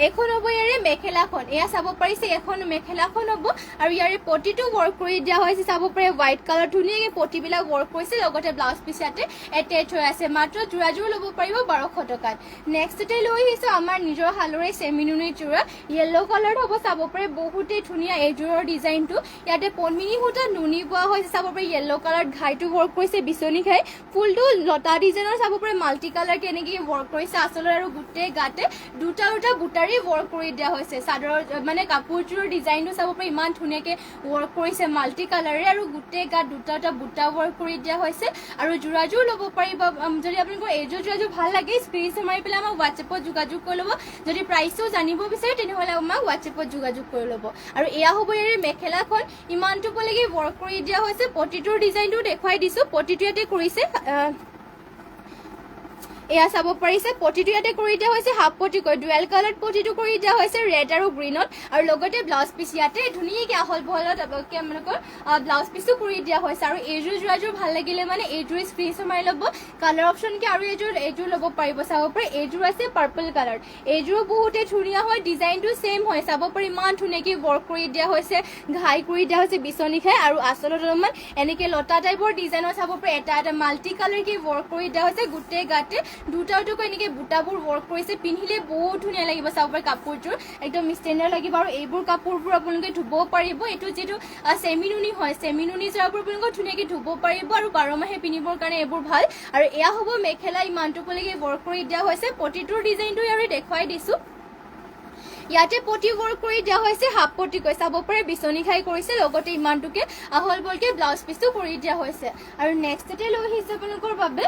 এখন হ'ব ইয়াৰে মেখেলাখন এয়া চাব পাৰিছে এখন মেখেলাখন হ'ব আৰু ইয়াৰে পটিটো ৱৰ্ক কৰি দিয়া হৈছে চাব পাৰে হোৱাইট কালাৰ ধুনীয়াকৈ পটিবিলাক ৱৰ্ক কৰিছে লগতে ব্লাউজ পিচ ইয়াতে এটেচ হৈ আছে মাত্ৰ যোৰাযোৰ ল'ব পাৰিব 1200 টকাত নেক্সটতে লৈ আহিছোঁ আমাৰ নিজৰ হালৰে চেমিনুনি যোৰা য়েল্লো কালাৰত হ'ব চাব পাৰে বহুতেই ধুনীয়া এইযোৰৰ ডিজাইনটো ইয়াতে পদ্মিনী সূতা নুনি বোৱা হৈছে চাব পাৰে য়েল্লো কালাৰত ঘাইটো ৱৰ্ক কৰিছে বিচনী ঘাই ফুলটো লতা ডিজাইনৰ চাব পাৰে মাল্টি কালাৰ কেনেকৈ ৱৰ্ক কৰিছে আচলৰ আৰু গোটেই গাতে দুটা দুটা বুটাৰ ৱৰ্ক কৰি দিয়া হৈছে চাদৰৰ মানে কাপোৰযোৰৰ ডিজাইনটো চাব পাৰে ইমান ধুনীয়াকৈ ৱৰ্ক কৰিছে মাল্টি কালাৰে আৰু গোটেই গাত দুটা দুটা বুটা ৱৰ্ক কৰি দিয়া হৈছে আৰু যোৰাযোৰ ল'ব পাৰিব যদি আপোনালোকৰ এইযোৰ যোৰাযোৰ ভাল লাগে স্ক্ৰীনশ্বট মাৰি পেলাই আমাক হোৱাটছএপত যোগাযোগ কৰি ল'ব যদি প্ৰাইচটো জানিব বিচাৰে তেনেহ'লে আমাক হোৱাটছএপত যোগাযোগ কৰি ল'ব আৰু এয়া হ'ব ইয়াৰে মেখেলাখন ইমানটো পলৈকে ৱৰ্ক কৰি দিয়া হৈছে পটিটোৰ ডিজাইনটো দেখুৱাই দিছো পটিটো ইয়াতে কৰিছে এয়া চাব পাৰিছে পটিটো ইয়াতে কৰি দিয়া হৈছে হাফ পটি কৈ ডুৱেল কালাৰ পটিটো কৰি দিয়া হৈছে ৰেড আৰু গ্ৰীণত আৰু লগতে ব্লাউজ পিচ ইয়াতে ধুনীয়াকৈ আহল বহলত আপোনালোকৰ ব্লাউজ পিচটো কৰি দিয়া হৈছে আৰু এইযোৰ যোৰাযোৰ ভাল লাগিলে মানে এইযোৰ স্ক্ৰীনশ্বট মাৰি ল'ব কালাৰ অপশ্যনকৈ আৰু এইযোৰ ল'ব পাৰিব চাব পাৰে এইযোৰ আছে পাৰ্পল কালাৰ এইযোৰো বহুতেই ধুনীয়া হয় ডিজাইনটো ছেইম হয় চাব পাৰে ইমান ধুনীয়াকৈ ৱৰ্ক কৰি দিয়া হৈছে ঘাই কৰি দিয়া হৈছে বিচনী খাই আৰু আচলত অলপমান এনেকৈ লতা টাইপৰ ডিজাইনৰ চাব পাৰে এটা এটা মাল্টি কালাৰকৈ ৱৰ্ক কৰি দিয়া হৈছে গোটেই গাতে দুটা দুটাকৈ এনেকৈ বুটাবোৰ ৱৰ্ক কৰিছে পিন্ধিলে বহুত ধুনীয়া লাগিব চাব পাৰে কাপোৰযোৰ একদম ষ্টেণ্ডাৰ্ড লাগিব আৰু এইবোৰ কাপোৰবোৰ আপোনালোকে ধুব পাৰিব এইটো যিটো চেমিনুনি হয় চেমিনুনি যোৰাবোৰ আপোনালোকে ধুনীয়াকৈ ধুব পাৰিব আৰু 12 মাহে পিন্ধিবৰ কাৰণে এইবোৰ ভাল আৰু এয়া হ'ব মেখেলা ইমানটো পলৈকে ৱৰ্ক কৰি দিয়া হৈছে পটিটোৰ ডিজাইনটো ইয়াৰে দেখুৱাই দিছো ইয়াতে পটি ৱৰ্ক কৰি দিয়া হৈছে হাফ পটি কৈ চাব পাৰে বিচনী খাই কৰিছে লগতে ইমানটোকে আহল বলকে ব্লাউজ পিচটো কৰি দিয়া হৈছে আৰু নেক্সটতে লৈ আহিছে আপোনালোকৰ বাবে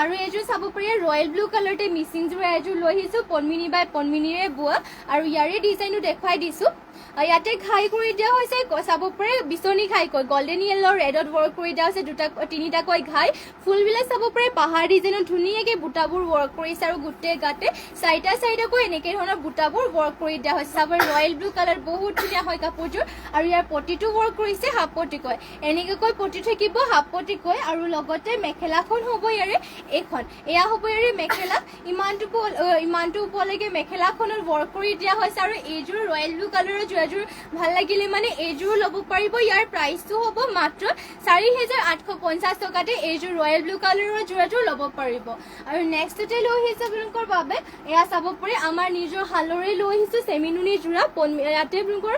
আৰু এইযোৰ চাব পাৰে ৰয়েল ব্লু কালাৰতে মিচিং যোৰা এইযোৰ লৈ আহিছোঁ পদ্মিনী বাই পদ্মিনীৰে বোৱা আৰু ইয়াৰে ডিজাইনটো দেখুৱাই দিছোঁ ইয়াতে ঘাই কৰি দিয়া হৈছে চাব পাৰে বিচনী ঘাই কৈ গোল্ডেন য়েল্লো ৰেডত ৱৰ্ক কৰি দিয়া হৈছে তিনিটাকৈ ঘাই ফুলবিলাক চাব পাৰে পাহাৰ ডিজাইনত ধুনীয়াকৈ বুটাবোৰ ৱৰ্ক কৰিছে আৰু গোটেই গাতে চাৰিটাকৈ এনেকৈ ধৰণৰ বুটাবোৰ ৱৰ্ক কৰি দিয়া হৈছে চাব ৰয়েল ব্লু কালাৰ বহুত ধুনীয়া হয় কাপোৰযোৰ আৰু ইয়াৰ পটিটো ৱৰ্ক কৰিছে হাফ পটিকৈ এনেকৈ পটি থাকিব হাফ পটিকৈ আৰু লগতে মেখেলাখন হ'ব ইয়াৰে এইখন এয়া হ'ব ইয়াৰে মেখেলা ইমানটো ওপৰলৈকে মেখেলাখনত ৱৰ্ক কৰি দিয়া হৈছে আৰু এইযোৰ ৰয়েল ব্লু কালাৰৰ যোৰাযোৰ ভাল লাগিলে মানে এইযোৰ ল'ব পাৰিব ইয়াৰ প্ৰাইচটো হ'ব মাত্ৰ 4850 টকাতে এইযোৰ ৰয়েল ব্লু কালাৰৰ যোৰাযোৰ ল'ব পাৰিব আৰু নেক্সটতে লৈ আহিছে আপোনালোকৰ বাবে এয়া চাব পাৰে আমাৰ নিজৰ হালৰে লৈ আহিছো সেমি নুনি যোৰা ইয়াতে আপোনালোকৰ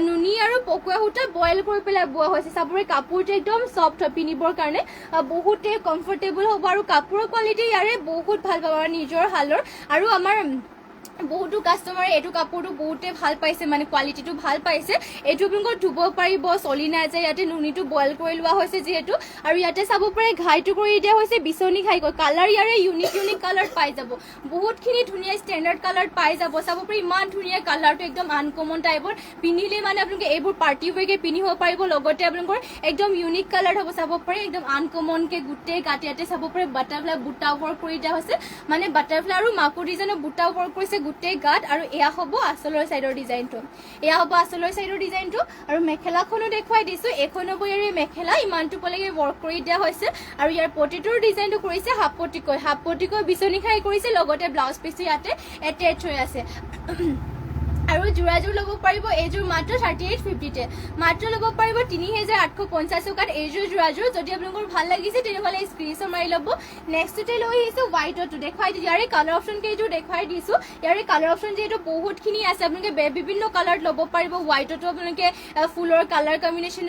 নুনি আৰু পকুৱা সূতা বয়েল কৰি পেলাই বোৱা হৈছে চাবৰে কাপোৰটো একদম সফট পিনিবৰ কাৰণে বহুতে কমফৰ্টেবল হ'ব আৰু কাপোৰৰ কোৱালিটি ইয়াৰে বহুত ভাল পাব নিজৰ হালৰ আৰু আমাৰ বহুতো কাস্টমাৰে এইটো কাপোৰটো বহুতে ভাল পাইছে মানে কোৱালিটিটো ভাল পাইছে এইটো আপোনালোকৰ ধুব পাৰিব চলি নাযায় ইয়াতে নুনিটো বইল কৰি লোৱা হৈছে যিহেতু আৰু ইয়াতে চাব পাৰে ঘাইটো কৰি দিয়া হৈছে বিচনী ঘাই কৈ কালাৰ ইয়াৰে ইউনিক কালাৰ পাই যাব বহুতখিনি ধুনীয়া ষ্টেণ্ডাৰ্ড কালাৰ পাই যাব চাব পাৰে ইমান ধুনীয়া কালাৰটো একদম আনকমন টাইপৰ পিন্ধিলে মানে আপোনালোকে এইবোৰ পাৰ্টি ৱেৰকে পিন্ধিব পাৰিব লগতে আপোনালোকৰ একদম ইউনিক কালাৰ হ'ব চাব পাৰে একদম আনকমনকে গোটেই গাতে ইয়াতে চাব পাৰে বাটাৰফ্লাই বুটা ৱৰ্ক কৰি দিয়া হৈছে মানে বাটাৰফ্লাই আৰু মাকো ডিজাইনৰ বুটা ৱৰ্ক কৰিছে গোটেই গাত আৰু এয়া হ'ব আচলৰ সাইডৰ ডিজাইনটো এয়া হ'ব আচলৰ সাইডৰ ডিজাইনটো আৰু মেখেলাখনো দেখুৱাই দিছো এখন হ'ব ইয়াৰে মেখেলা ইমানটো পলৈকে ৱৰ্ক কৰি দিয়া হৈছে আৰু ইয়াৰ পটিটোৰ ডিজাইনটো কৰিছে হাফ পটিকৈ বিচনী খাই কৰিছে লগতে ব্লাউজ পিচটো ইয়াতে এটেচ হৈ আছে আৰু যোৰাযোৰ ল'ব পাৰিব এইযোৰ মাত্ৰ 3850 তে মাত্ৰ ল'ব পাৰিব 3850 টকাত এইযোৰ যোৰাযোৰ যদি আপোনালোকৰ ভাল লাগিছে তেনেহ'লে স্ক্ৰীনশ্বট মাৰি ল'ব নেক্সটতে লৈ আহিছো হোৱাইটটো দেখুৱাই দিছো ইয়াৰে কালাৰ অপশ্যন কেইযোৰ দেখুৱাই দিছো ইয়াৰে কালাৰ অপশ্যন যিহেতু বহুতখিনি আছে আপোনালোকে বিভিন্ন কালাৰত ল'ব পাৰিব হোৱাইটটো আপোনালোকে ফুলৰ কালাৰ কম্বিনেশ্যন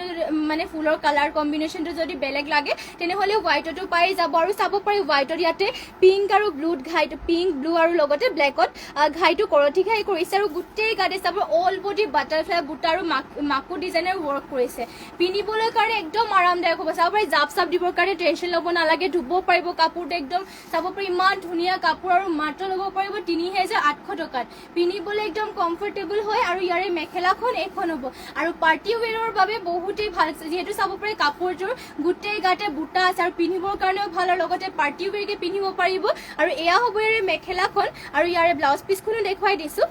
মানে ফুলৰ কালাৰ কম্বিনেশ্যনটো যদি বেলেগ লাগে তেনেহ'লে হোৱাইটটো পাই যাব আৰু চাব পাৰি হোৱাইটত ইয়াতে পিংক আৰু ব্লুত ঘাইটো পিংক ব্লু আৰু লগতে ব্লেকত ঘাইটো কৰঠি ঘাই কৰিছে আৰু গোটেই গাতে চাব অল বডি বাটাৰফ্লাই বুটা আৰু মাকো ডিজাইনৰ ৱৰ্ক কৰিছে পিন্ধিবলৈ কাৰণে একদম আৰামদায়ক হ'ব চাব পাৰি জাপ চাপ দিবৰ কাৰণে টেনশ্যন ল'ব নালাগে ধুব পাৰিব কাপোৰটো একদম চাব পাৰি ইমান ধুনীয়া কাপোৰ আৰু মাত্ৰ ল'ব পাৰিব 3800 টকাত পিন্ধিবলৈ একদম কমফৰ্টেবল হয় আৰু ইয়াৰে মেখেলাখন এখন হ'ব আৰু পাৰ্টি ৱেৰৰ বাবে বহুতেই ভাল যিহেতু চাব পাৰি কাপোৰযোৰ গোটেই গাতে বুটা আছে আৰু পিন্ধিবৰ কাৰণেও ভাল আৰু লগতে পাৰ্টি ৱেৰকে পিন্ধিব পাৰিব আৰু এয়া হ'ব ইয়াৰে মেখেলাখন আৰু ইয়াৰে ব্লাউজ পিচখনো দেখুৱাই দিছো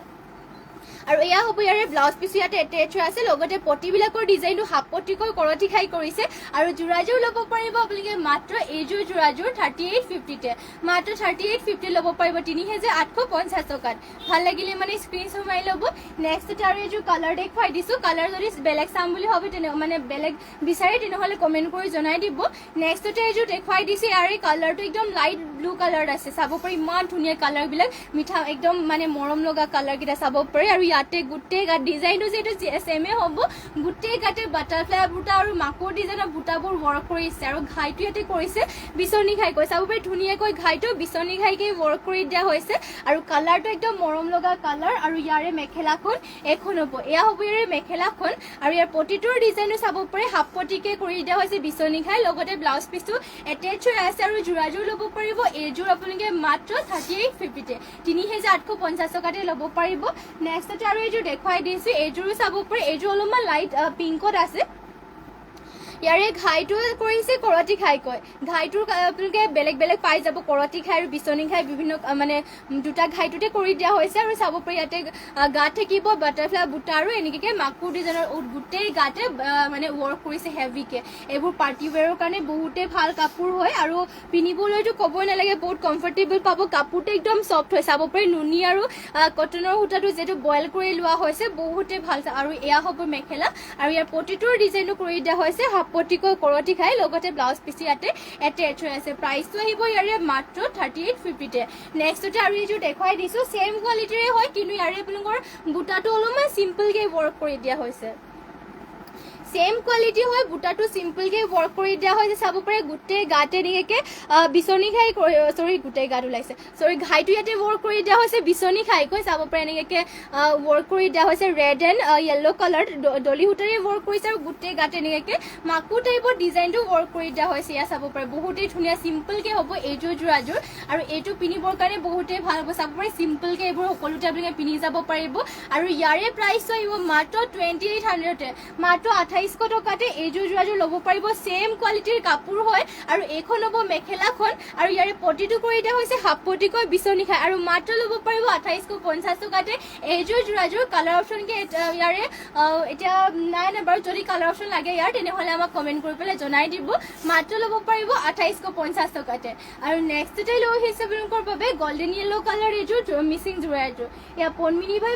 আৰু এয়া হ'ব ইয়াৰে ব্লাউজ পিচ ইয়াতে এটেচ হৈ আছে লগতে পটিবিলাকৰ ডিজাইনটো হাফ পটিকৈ কৰঠি খাই কৰিছে আৰু যোৰাযোৰ ল'ব পাৰিব আপোনালোকে মাত্ৰ এইযোৰ যোৰাযোৰ 3850 তে মাত্ৰ 3850 ল'ব পাৰিব 3850 টকাত ভাল লাগিলে মানে স্ক্ৰীনশ্বট মাৰি ল'ব নেক্সটতে আৰু এইযোৰ কালাৰ দেখুৱাই দিছো কালাৰ যদি বেলেগ চাম বুলি ভাবে তেনে মানে বেলেগ বিচাৰে তেনেহ'লে কমেণ্ট কৰি জনাই দিব নেক্সটতে এইযোৰ দেখুৱাই দিছে ইয়াৰে কালাৰটো একদম লাইট ব্লু কালাৰ আছে চাব পাৰি ইমান ধুনীয়া কালাৰবিলাক মিঠা একদম মানে মৰম লগা কালাৰকেইটা চাব পাৰি আৰু ইয়াতে গোটেই গাত ডিজাইনটো যিহেতু ছেমে হ'ব গোটেই গাতে বাটাৰফ্লাই বুটা আৰু মাকৰ ডিজাইনৰ বুটাবোৰ ৱৰ্ক কৰিছে আৰু ঘাইটো ইয়াতে কৰিছে বিচনী ঘাই কৈ চাব পাৰি ধুনীয়াকৈ ঘাইটো বিচনী ঘাইকে ৱৰ্ক কৰি দিয়া হৈছে আৰু কালাৰটো একদম মৰম লগা কালাৰ আৰু ইয়াৰে মেখেলাখন এখন হ'ব এয়া হ'ব ইয়াৰে মেখেলাখন আৰু ইয়াৰ পটিটোৰ ডিজাইনটো চাব পাৰি হাফ পটিকে কৰি দিয়া হৈছে বিচনী ঘাই লগতে ব্লাউজ পিচটো এটেচ হৈ আছে আৰু যোৰাযোৰ ল'ব পাৰিব এইযোৰ আপোনালোকে মাত্ৰ 3850 তে 3850 টকাতে ল'ব পাৰিব নেক্সটতে আৰু এইযোৰ দেখুৱাই দিছো এইযোৰো চাব পাৰি এইযোৰ অলপমান লাইট পিংকত আছে ইয়াৰে ঘাইটো কৰিছে কৰঠি খাই কৈ ঘাইটোৰ আপোনালোকে বেলেগ বেলেগ পাই যাব কৰঠি খাই আৰু বিচনী খাই বিভিন্ন মানে দুটা ঘাইটোতে কৰি দিয়া হৈছে আৰু চাব পাৰি ইয়াতে গাত থাকিব বাটাৰফ্লাই বুটা আৰু এনেকৈ মাকো ডিজাইনৰ গোটেই গাতে মানে ৱৰ্ক কৰিছে হেভিকে এইবোৰ পাৰ্টি ৱেৰৰ কাৰণে বহুতে ভাল কাপোৰ হয় আৰু পিন্ধিবলৈতো ক'বই নালাগে বহুত কমফৰ্টেবল পাব কাপোৰটো একদম চফ্ট হয় চাব পাৰি নুনি আৰু কটনৰ সূতাটো যিহেতু বইল কৰি লোৱা হৈছে বহুতে ভাল আৰু এয়া হ'ব মেখেলা আৰু ইয়াৰ পটিটোৰ ডিজাইনো কৰি দিয়া হৈছে পটিকৈ কৰঠি খাই লগতে ব্লাউজ পিচ ইয়াতে এটেচ হৈ আছে প্ৰাইচটো আহিব ইয়াৰে মাত্ৰ 3850 তে নেক্সটতে আৰু এইযোৰ দেখুৱাই দিছো সেম কোৱালিটিৰে হয় কিন্তু ইয়াৰে আপোনালোকৰ বুটাটো অলপমান চিম্পলকে ৱৰ্ক কৰি দিয়া হৈছে সেম কোৱালিটি হয় বুটাটো চিম্পলকে ৱৰ্ক কৰি দিয়া হৈছে চাব পাৰে গোটেই গাতে এনেকৈ বিচনী খাই গোটেই গাত ওলাইছে ঘাইটো ইয়াতে ৱৰ্ক কৰি দিয়া হৈছে বিচনী খাইকৈ চাব পাৰে এনেকৈ ৱৰ্ক কৰি দিয়া হৈছে red and yellow' colour Dolly সূতাৰে ৱৰ্ক কৰিছে আৰু গোটেই গাতে এনেকৈ মাকো টাইপৰ ডিজাইনটো ৱৰ্ক কৰি দিয়া হৈছে এয়া চাব পাৰে বহুতেই ধুনীয়া চিম্পলকে হ'ব এইযোৰ যোৰাযোৰ আৰু এইটো পিন্ধিবৰ কাৰণে বহুতেই ভাল হ'ব চাব পাৰে চিম্পলকে এইবোৰ সকলোতে আপোনালোকে পিন্ধি যাব পাৰিব আৰু ইয়াৰে প্ৰাইচটো আহিব মাত্ৰ 2800 মাত্ৰ 2800 টকাতে এইযোৰ যোৰাযোৰ ল'ব পাৰিব সেম কোৱালিটিৰ কাপোৰ হয় আৰু এইখন হ'ব মেখেলাখন আৰু ইয়াৰে পটিটো কৰি দিয়া হৈছে হাফ পটিকৈ বিচনী খাই আৰু মাত্ৰ ল'ব পাৰিব 2850 টকাতে এইযোৰ যোৰাযোৰ কালাৰ অপশন কে ইয়াৰে এতিয়া নাই বাৰু যদি কালাৰ অপশন লাগে ইয়াৰ তেনেহলে আমাক কমেন্ট কৰি পেলাই জনাই দিব মাত্ৰ ল'ব পাৰিব 2850 টকাতে আৰু নেক্সটতে লৈ আহিছে আপোনালোকৰ বাবে গোল্ডেন ইয়েলো কালাৰ এইযোৰ মিচিং যোৰাযোৰ ইয়া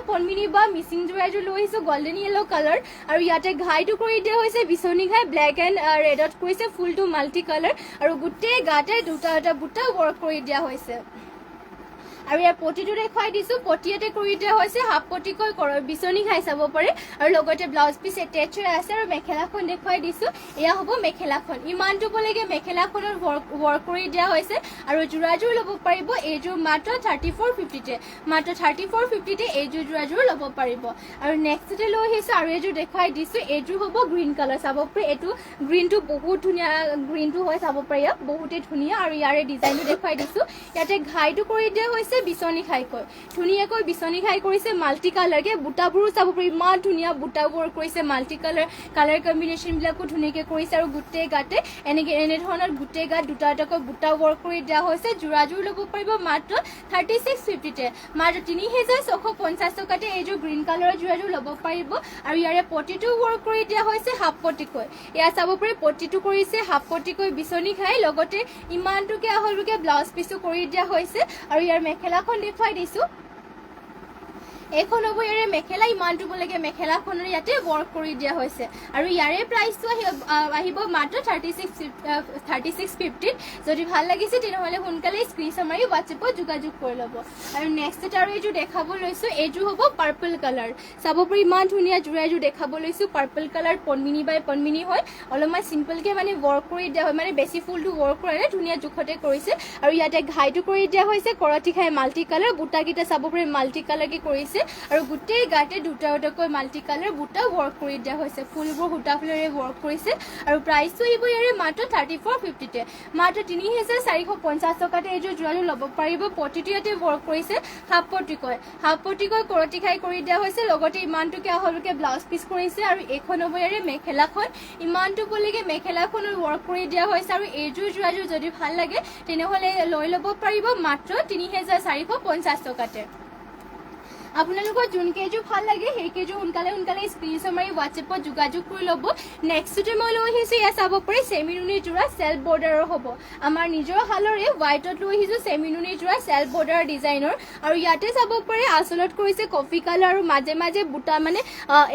পনমিনি বা মিচিং যোৰাযোৰ লৈ আহিছো গোল্ডেন ইয়েলো কালাৰ আৰু ইয়াতে ঘাইটো কৰি দিয়া হৈছে বিচনী ঘাই ব্লেক এণ্ড ৰেডত কৰিছে ফুলটো মাল্টি কালাৰ আৰু গোটেই গাতে দুটা বুটা ৱৰ্ক কৰি দিয়া হৈছে আৰু ইয়াৰ পটিটো দেখাই দিছো পটিয়াতে কৰি দিয়া হৈছে হাফ পটিকৈ বিচনী খাই চাব পাৰে আৰু লগতে ব্লাউজ পিস এটেচ হৈ আছে আৰু মেখেলাখন দেখাই দিছো এয়া হ'ব মেখেলাখন ইমানটো বলেগে মেখেলাখনৰ ৱৰ্ক কৰি দিয়া হৈছে আৰু যোৰাযোৰ ল'ব পাৰিব এইযোৰ মাত্ৰ 3450 তে মাত্ৰ 3450 তে এইযোৰ যোৰাযোৰ ল'ব পাৰিব আৰু নেক্সটতে লৈ আহিছো আৰু এইযোৰ দেখাই দিছো এইযোৰ হ'ব গ্ৰীণ কালাৰ চাব পাৰে এইটো গ্ৰীণটো বহুত ধুনীয়া গ্ৰীণটো হয় চাব পাৰে বহুতে ধুনীয়া আৰু ইয়াৰে ডিজাইনটো দেখাই দিছো ইয়াতে ঘাইটো কৰি দিয়া হৈছে বিচনী খাইকৈ ধুনীয়াকৈ বিচনী খাই কৰিছে মাল্টি কালাৰ কে বুটাবোৰো চাব পাৰি ইমান ধুনীয়া বুটাবোৰ কৰিছে মাল্টি কালাৰ কম্বিনেশ্যন বিলাকো ধুনীয়াকৈ কৰিছে আৰু গোটেই গাতে এনে ধৰণৰ গোটেই গাত দুটাকৈ বুটা ৱৰ্ক কৰি দিয়া হৈছে যোৰাযোৰ ল'ব পাৰিব মাত্ৰ 3650 তে মাত্ৰ 3650 টকাতে এইযোৰ গ্ৰীণ কালাৰৰ যোৰাযোৰ ল'ব পাৰিব আৰু ইয়াৰে পটিটো ৱৰ্ক কৰি দিয়া হৈছে হাফ পটিকৈ এয়া চাব পাৰি পটিটো কৰিছে হাফ পটিকৈ বিচনী খাই লগতে ইমানটোকে আহলকে ব্লাউজ পিসো কৰি দিয়া হৈছে আৰু ইয়াৰ মেখেলাখন দেখাই দিছো এখন হ'ব ইয়াৰে মেখেলা ইমানটো বলেগে মেখেলাখনৰ ইয়াতে ৱৰ্ক কৰি দিয়া হৈছে আৰু ইয়াৰে প্ৰাইসটো আহিব মাত্ৰ 3650 যদি ভাল লাগিছে তেনেহলে সোনকালে স্ক্ৰিনশ্বট মাৰি WhatsApp-ত যোগাযোগ কৰি ল'ব আৰু নেক্সট আৰু এইযোৰ দেখাব লৈছো এইযোৰ হ'ব পাৰ্পল কালাৰ চাব পাৰি ইমান ধুনীয়া যোৰাযোৰ দেখাব লৈছো পাৰ্পল কালাৰ পনমিনি বাই পনমিনি হয় অলপমান সিম্পল কে মানে ৱৰ্ক কৰি দিয়া হয় মানে বেছি ফুলটো ৱৰ্ক কৰে ধুনীয়া জুখতে কৰিছে আৰু ইয়াতে ঘাইটো কৰি দিয়া হৈছে কৰতি খাই মাল্টি কালাৰ বুটা কিটা চাব পাৰি মাল্টি কালাৰ কি কৰিছে আৰু গোটেই গাতে দুটাকৈ মাল্টি কালাৰ বুটা ৱৰ্ক কৰি দিয়া হৈছে ফুলবোৰ হুটা ফুলেৰে ৱৰ্ক কৰিছে আৰু প্ৰাইসটো আহিব ইয়াৰে মাত্ৰ 3450 তে মাত্ৰ 3450 টকাতে এইযোৰ যোৰাযোৰ ল'ব পাৰিব পটিটো ইয়াতে ৱৰ্ক কৰিছে হাফ পটিকৈ কৰতি খাই কৰি দিয়া হৈছে লগতে ইমানটোকে আহলকে ব্লাউজ পিস কৰিছে আৰু এখন হ'ব ইয়াৰে মেখেলাখন ইমানটো বলেগে মেখেলাখনৰ ৱৰ্ক কৰি দিয়া হৈছে আৰু এইযোৰ যোৰাযোৰ যদি ভাল লাগে তেনেহলে লৈ ল'ব পাৰিব মাত্ৰ 3450 টকাতে আপোনালোকৰ যোন কেইযোৰ ভাল লাগে সেই কেইযোৰ সোনকালে স্ক্ৰিনশ্বট মাৰি WhatsApp-ত যোগাযোগ কৰি ল'ব নেক্সটতে মই লৈ আহিছো ইয়া চাব পাৰি সেমিনুনি যোৰা সেল্ফ বৰ্ডাৰৰ হ'ব আমাৰ নিজৰ হালৰে হোৱাইটত লৈ আহিছো সেমিনুনি যোৰা সেল্ফ বৰ্ডাৰ ডিজাইনৰ আৰু ইয়াতে চাব পাৰি আচলত কৰিছে কফি কালাৰ আৰু মাজে বুটা মানে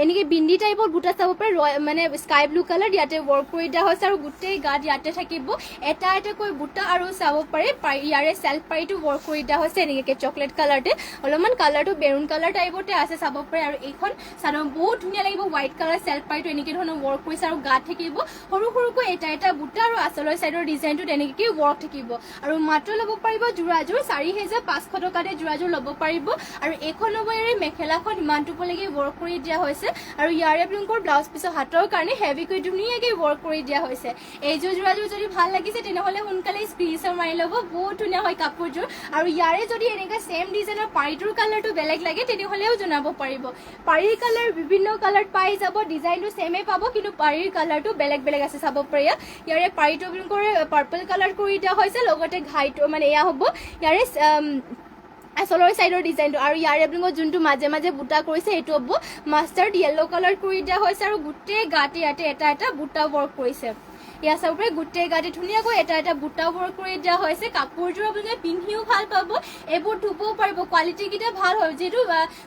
এনেকে বিন্দি টাইপৰ বুটা চাব পাৰি মানে স্কাই ব্লু কালাৰ ইয়াতে ৱৰ্ক কৰি দিয়া হৈছে আৰু গোটেই গাত ইয়াতে থাকিব এটাকৈ বুটা আৰু চাব পাৰি ইয়াৰে সেল্ফ পাৰিটো ৱৰ্ক কৰি দিয়া হৈছে এনেকে চকলেট কালাৰতে অলপমান কালাৰটো বেৰুন কালাৰ টাইপতে আছে চাব পাৰে আৰু এইখন চাদৰ বহুত ধুনীয়া লাগিব হোৱাইট কালাৰ সেল্ফ পাইটো এনেকে ধৰণৰ ৱৰ্ক কৰিছে আৰু গাত থাকিব সৰুকৈ এটা বুটা আৰু আচলৰ সাইডৰ ডিজাইনটো তেনেকৈ ৱৰ্ক থাকিব আৰু মাত্ৰ ল'ব পাৰিব যোৰাযোৰ 4500 টকাতে যোৰাযোৰ ল'ব পাৰিব আৰু এইখন হ'ব ইয়াৰে মেখেলাখন ইমানটো পলেগে ৱৰ্ক কৰি দিয়া হৈছে আৰু ইয়াৰে আপোনালোকৰ ব্লাউজ পিছৰ হাতৰ কাৰণে হেভিকৈ ধুনীয়াকৈ ৱৰ্ক কৰি দিয়া হৈছে এইযোৰ যোৰাযোৰ যদি ভাল লাগিছে তেনেহলে সোনকালে স্ক্ৰিনশ্বট মাৰি ল'ব বহুত ধুনীয়া হয় কাপোৰযোৰ আৰু ইয়াৰে যদি এনেকা সেম ডিজাইনৰ পাৰিটোৰ কালাৰটো বেলেগ লাগে তেনেহলেও জনাব পাৰিব পাৰিৰ কালাৰ বিভিন্ন কালাৰত পাই যাব ডিজাইনটো সেমে পাব কিন্তু পাৰিৰ কালাৰটো বেলেগ আছে চাব পাৰে ইয়াৰে পাৰিটো আপোনালোকৰ পাৰ্পল কালাৰ কৰি দিয়া হৈছে লগতে ঘাইটো মানে এয়া হ'ব ইয়াৰে আচলৰ সাইডৰ ডিজাইনটো আৰু ইয়াৰে আপোনালোকৰ যোনটো মাজে বুটা কৰিছে এইটো হ'ব মাষ্টাৰ্ড ইয়েলো কালাৰ কৰি দিয়া হৈছে আৰু গোটেই গাতে ইয়াতে এটা বুটা ৱৰ্ক কৰিছে ইয়া চাব পাৰে গোটেই গাতে ধুনীয়াকৈ এটা বুটা ৱৰ্ক কৰি দিয়া হৈছে কাপোৰযোৰ আপোনালোকে পিন্ধিও ভাল পাব এইবোৰ ধুবও পাৰিব কোৱালিটি কিটা ভাল হয় যেটো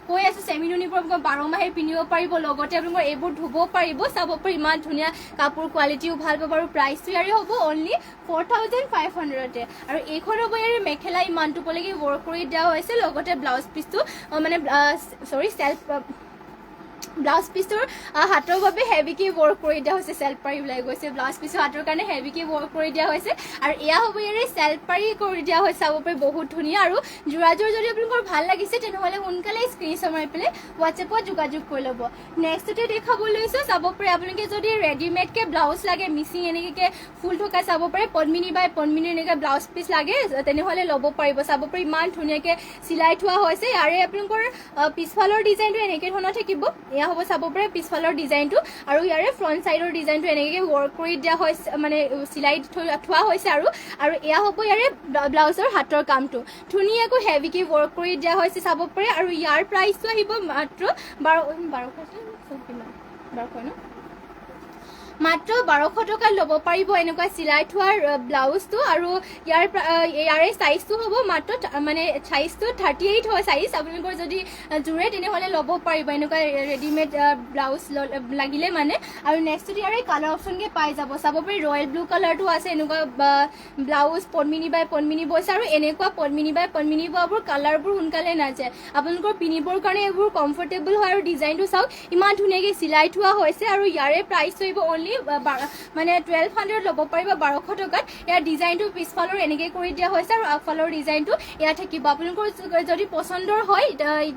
কৈ আছে সেমিনুনি পৰা 12 মাহে পিন্ধিব পাৰিব লগতে আপোনালোকৰ এইবোৰ ধুবও পাৰিব চাব পাৰে ইমান ধুনীয়া কাপোৰ কোৱালিটিও ভাল পাব আৰু প্ৰাইসটো ইয়াৰে হ'ব অনলি 4500 তে আৰু এইখন হ'ব ইয়াৰে মেখেলা ইমানটো পলেগে ৱৰ্ক কৰি দিয়া হৈছে লগতে ব্লাউজ পিসটো মানে সেল্ফ ব্লাউজ পিসৰ হাতৰ বাবে হেভিকে ৱৰ্ক কৰি দিয়া হৈছে সেল্ফ পাৰি ওলাই গৈছে ব্লাউজ পিসৰ হাতৰ কাৰণে হেভিকে ৱৰ্ক কৰি দিয়া হৈছে আৰু এয়া হ'ব ইয়াৰে সেল্ফ পাৰি কৰি দিয়া হৈছে চাব পাৰি বহুত ধুনীয়া আৰু যোৰাযোৰ যদি আপোনালোকৰ ভাল লাগিছে তেনেহলে সোনকালে স্ক্ৰিনশ্বট মাৰি পেলাই WhatsApp-ত যোগাযোগ কৰি ল'ব নেক্সটতে দেখাব লৈছো চাব পাৰি আপোনালোকে যদি ৰেডিমেড কে ব্লাউজ লাগে মিচিং এনেকে ফুল থকা চাব পাৰি পনমিনি বাই পনমিনি এনেকে ব্লাউজ পিস লাগে তেনেহলে ল'ব পাৰিব চাব পাৰি ইমান ধুনীয়াকে চিলাই থোৱা হৈছে ইয়াৰে আপোনালোকৰ পিছফালৰ ডিজাইনটো এনেকে ধৰণৰ থাকিব এয়া হ'ব চাব পাৰে পিছফালৰ ডিজাইনটো আৰু ইয়াৰে ফ্ৰণ্ট চাইডৰ ডিজাইনটো এনেকৈ ৱৰ্ক কৰি দিয়া হৈছে মানে চিলাই থোৱা হৈছে আৰু এয়া হ'ব ইয়াৰে ব্লাউজৰ হাতৰ কামটো ধুনীয়াকৈ হেভিকৈ ৱৰ্ক কৰি দিয়া হৈছে চাব পাৰে আৰু ইয়াৰ প্ৰাইচটো আহিব মাত্ৰ 1200 ন মাত্ৰ 1200 টকা ল'ব পাৰিব এনেকুৱা চিলাই থোৱাৰ ব্লাউজটো আৰু ইয়াৰে চাইজটো হ'ব মাত্ৰ মানে চাইজটো 38 হয় চাইজ আপোনালোকৰ যদি জোৰে তেনেহ'লে ল'ব পাৰিব এনেকুৱা ৰেডিমেড ব্লাউজ লাগিলে মানে আৰু নেক্সট ইয়াৰে কালাৰ অপশ্যনকৈ পাই যাব চাব পাৰি ৰয়েল ব্লু কালাৰটো আছে এনেকুৱা ব্লাউজ পদ্মিনী বাই পদ্মিনী বৈছে আৰু এনেকুৱা পদ্মিনী বাই পদ্মিনী বোৱাবোৰ কালাৰবোৰ সোনকালে নাযায় আপোনালোকৰ পিন্ধিবৰ কাৰণে এইবোৰ কমফৰ্টেবল হয় আৰু ডিজাইনটো চাওক ইমান ধুনীয়াকৈ চিলাই থোৱা হৈছে আৰু ইয়াৰে প্ৰাইচটো আহিব অনলি মানে 1200 ল'ব পাৰিব 1200 টকাত ইয়াৰ ডিজাইনটো পিছফালৰ এনেকৈ কৰি দিয়া হৈছে আৰু আগফালৰ ডিজাইনটো ইয়াত থাকিব আপোনালোকৰ যদি পচন্দৰ হয়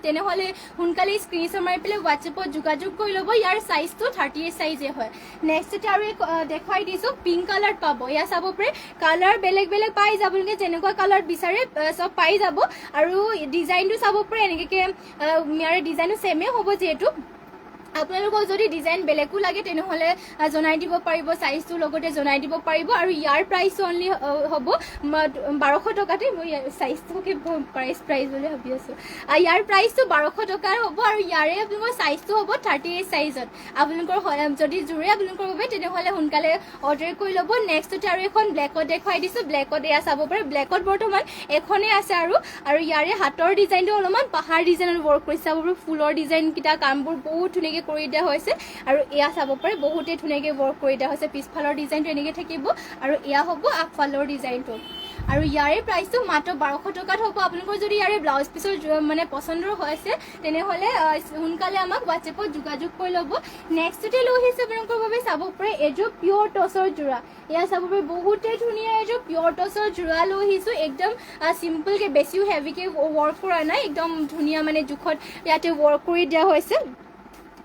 তেনেহ'লে সোনকালে স্ক্ৰীনশ্বট মাৰি পেলাই হোৱাটছএপত যোগাযোগ কৰি ল'ব ইয়াৰ চাইজটো 38 চাইজে হয় নেক্সট আৰু দেখুৱাই দিছোঁ পিংক কালাৰ পাব এয়া চাব পাৰে কালাৰ বেলেগ বেলেগ পাই যাব আপোনালোকে যেনেকুৱা কালাৰ বিচাৰে চব পাই যাব আৰু ডিজাইনটো চাব পাৰে এনেকৈ ইয়াৰ ডিজাইনটো ছেমে হ'ব যিহেতু আপোনালোকক যদি ডিজাইন বেলেগো লাগে তেনেহ'লে জনাই দিব পাৰিব চাইজটোৰ লগতে জনাই দিব পাৰিব আৰু ইয়াৰ প্ৰাইচ অনলি হ'ব 1200 টকাতে মই চাইজটোকে প্ৰাইচ বুলি ভাবি আছোঁ ইয়াৰ প্ৰাইচটো 1200 টকাৰ হ'ব আৰু ইয়াৰে আপোনালোকৰ চাইজটো হ'ব 38 চাইজত আপোনালোকৰ যদি জোৰে আপোনালোকৰ বাবে তেনেহ'লে সোনকালে অৰ্ডাৰ কৰি ল'ব নেক্সটতে আৰু এখন ব্লেকত দেখুৱাই দিছোঁ ব্লেকত এয়া চাব পাৰে ব্লেকত বৰ্তমান এখনেই আছে আৰু ইয়াৰে হাতৰ ডিজাইনটো অলপমান পাহাৰ ডিজাইনত ৱৰ্ক কৰিছে চাব পাৰে ফুলৰ ডিজাইনকেইটা কামবোৰ বহুত ধুনীয়াকৈ কৰি দিয়া হৈছে আৰু এয়া চাব পাৰে বহুতেই ধুনীয়াকৈ ৱৰ্ক কৰি দিয়া হৈছে পিছফালৰ ডিজাইনটো এনেকৈ থাকিব আৰু এয়া হ'ব আগফালৰ ডিজাইনটো আৰু ইয়াৰে প্ৰাইচটো মাত্ৰ 1200 টকাত হ'ব আপোনালোকৰ যদি ইয়াৰে ব্লাউজ পিছৰ মানে পচন্দৰ হৈছে তেনেহ'লে সোনকালে আমাক হোৱাটছএপত যোগাযোগ কৰি ল'ব নেক্সটতে লৈ আহিছে আপোনালোকৰ বাবে চাব পাৰে এযোৰ পিয়ৰ টচৰ যোৰা এয়া চাব পাৰে বহুতেই ধুনীয়া এযোৰ পিয়ৰ টচৰ যোৰা লৈ আহিছোঁ একদম চিম্পলকৈ বেছিও হেভিকৈ ৱৰ্ক কৰা নাই একদম ধুনীয়া মানে জোখত ইয়াতে ৱৰ্ক কৰি দিয়া হৈছে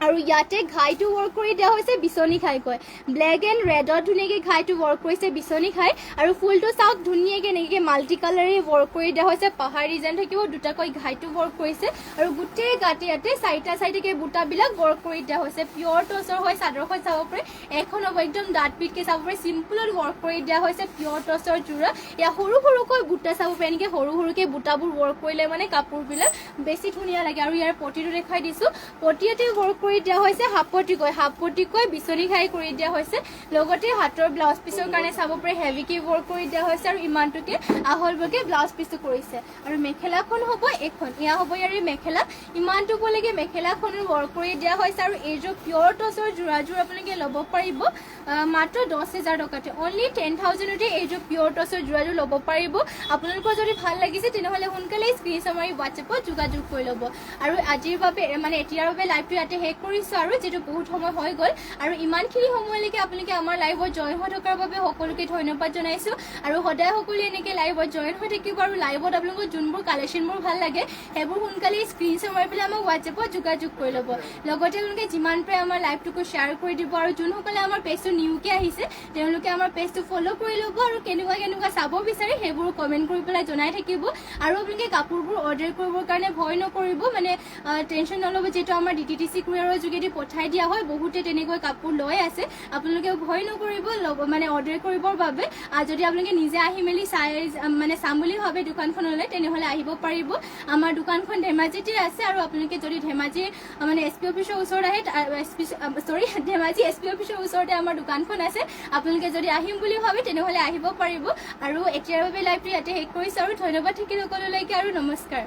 আৰু ইয়াতে ঘাইটো ৱৰ্ক কৰি দিয়া হৈছে বিচনী খাইকৈ ব্লেক এণ্ড ৰেডত ধুনীয়াকৈ ঘাইটো ৱৰ্ক কৰিছে বিচনী খাই আৰু ফুলটো চাওক ধুনীয়াকৈ এনেকৈ মাল্টি কালাৰে ৱৰ্ক কৰি দিয়া হৈছে পাহাৰ ডিজাইন থাকিব দুটাকৈ ঘাইটো ৱৰ্ক কৰিছে আৰু গোটেই গাতে ইয়াতে চাৰিটাকৈ বুটাবিলাক ৱৰ্ক কৰি দিয়া হৈছে পিয়ৰ টচৰ হয় চাদৰখন চাব পাৰে এখন হ'ব একদম ডাঠ পিটকৈ চাব পাৰে চিম্পলত ৱৰ্ক কৰি দিয়া হৈছে পিয়ৰ টচৰ যোৰা ইয়াৰ সৰু সৰুকৈ বুটা চাব পাৰে এনেকৈ সৰু সৰুকৈ বুটাবোৰ ৱৰ্ক কৰিলে মানে কাপোৰবিলাক বেছি ধুনীয়া লাগে আৰু ইয়াৰ পটিটো দেখাই দিছোঁ পটিয়াতে ৱৰ্ক কৰি দিয়া হৈছে হাফপটিকৈ বিচনী খাই কৰি দিয়া হৈছে লগতে হাতৰ ব্লাউজ পিছৰ কাৰণে চাব পাৰে হেভিকৈ ৱৰ্ক কৰি দিয়া হৈছে আৰু ইমানটোকে আহলবকৈ ব্লাউজ পিছটো কৰিছে আৰু মেখেলাখন হ'ব এখন এয়া হ'ব ইয়াৰে মেখেলা ইমানটোলৈকে মেখেলাখনৰ ৱৰ্ক কৰি দিয়া হৈছে আৰু এইযোৰ পিয়ৰ টচৰ যোৰাযোৰ আপোনালোকে ল'ব পাৰিব মাত্ৰ 10,000 টকাতে অনলি 10,000তে এইযোৰ পিয়ৰ টচৰ যোৰাযোৰ ল'ব পাৰিব আপোনালোকৰ যদি ভাল লাগিছে তেনেহ'লে সোনকালে স্ক্ৰীনশ্বট মাৰি হোৱাটছএপত যোগাযোগ কৰি ল'ব আৰু আজিৰ বাবে মানে এতিয়াৰ বাবে লাইভটো ইয়াতে শেষ কৰিছোঁ আৰু যিটো বহুত সময় হৈ গ'ল আৰু ইমানখিনি সময়লৈকে আপোনালোকে আমাৰ লাইভত জইন হৈ থকাৰ বাবে সকলোকে ধন্যবাদ জনাইছোঁ আৰু সদায় সকলোৱে এনেকৈ লাইভত জইন হৈ থাকিব আৰু লাইভত আপোনালোকৰ যোনবোৰ কালেকশ্যনবোৰ ভাল লাগে সেইবোৰ সোনকালে স্ক্ৰীনশ্বট মাৰি পেলাই আমাক হোৱাটছএপত যোগাযোগ কৰি ল'ব লগতে আপোনালোকে যিমান পাৰে আমাৰ লাইভটোকো শ্বেয়াৰ কৰি দিব আৰু যোনসকলে আমাৰ পেজটো নিউকৈ আহিছে তেওঁলোকে আমাৰ পেজটো ফ'ল' কৰি ল'ব আৰু কেনেকুৱা চাব বিচাৰে সেইবোৰ কমেণ্ট কৰি পেলাই জনাই থাকিব আৰু আপোনালোকে কাপোৰবোৰ অৰ্ডাৰ কৰিবৰ কাৰণে ভয় নকৰিব মানে টেনশ্যন নল'ব যিহেতু আমাৰ DTTC কুৰিয়াৰৰ যোগেদি পঠাই দিয়া হয় বহুতে তেনেকৈ কাপোৰ লৈ আছে আপোনালোকে ভয় নকৰিব মানে অৰ্ডাৰ কৰিবৰ বাবে যদি আপোনালোকে নিজে আহি মেলি মানে চাম বুলি ভাবে দোকানখনলৈ তেনেহ'লে আহিব পাৰিব আমাৰ দোকানখন ধেমাজিতে আছে আৰু আপোনালোকে যদি ধেমাজি মানে SP অফিচৰ ওচৰত আহে ধেমাজি SP অফিচৰ ওচৰতে আমাৰ দোকানখন আছে আপোনালোকে যদি আহিম বুলি ভাবে তেনেহ'লে আহিব পাৰিব আৰু এতিয়াৰ বাবে লাইভটো ইয়াতে শেষ কৰিছোঁ আৰু ধন্যবাদ থাকিল সকলোলৈকে আৰু নমস্কাৰ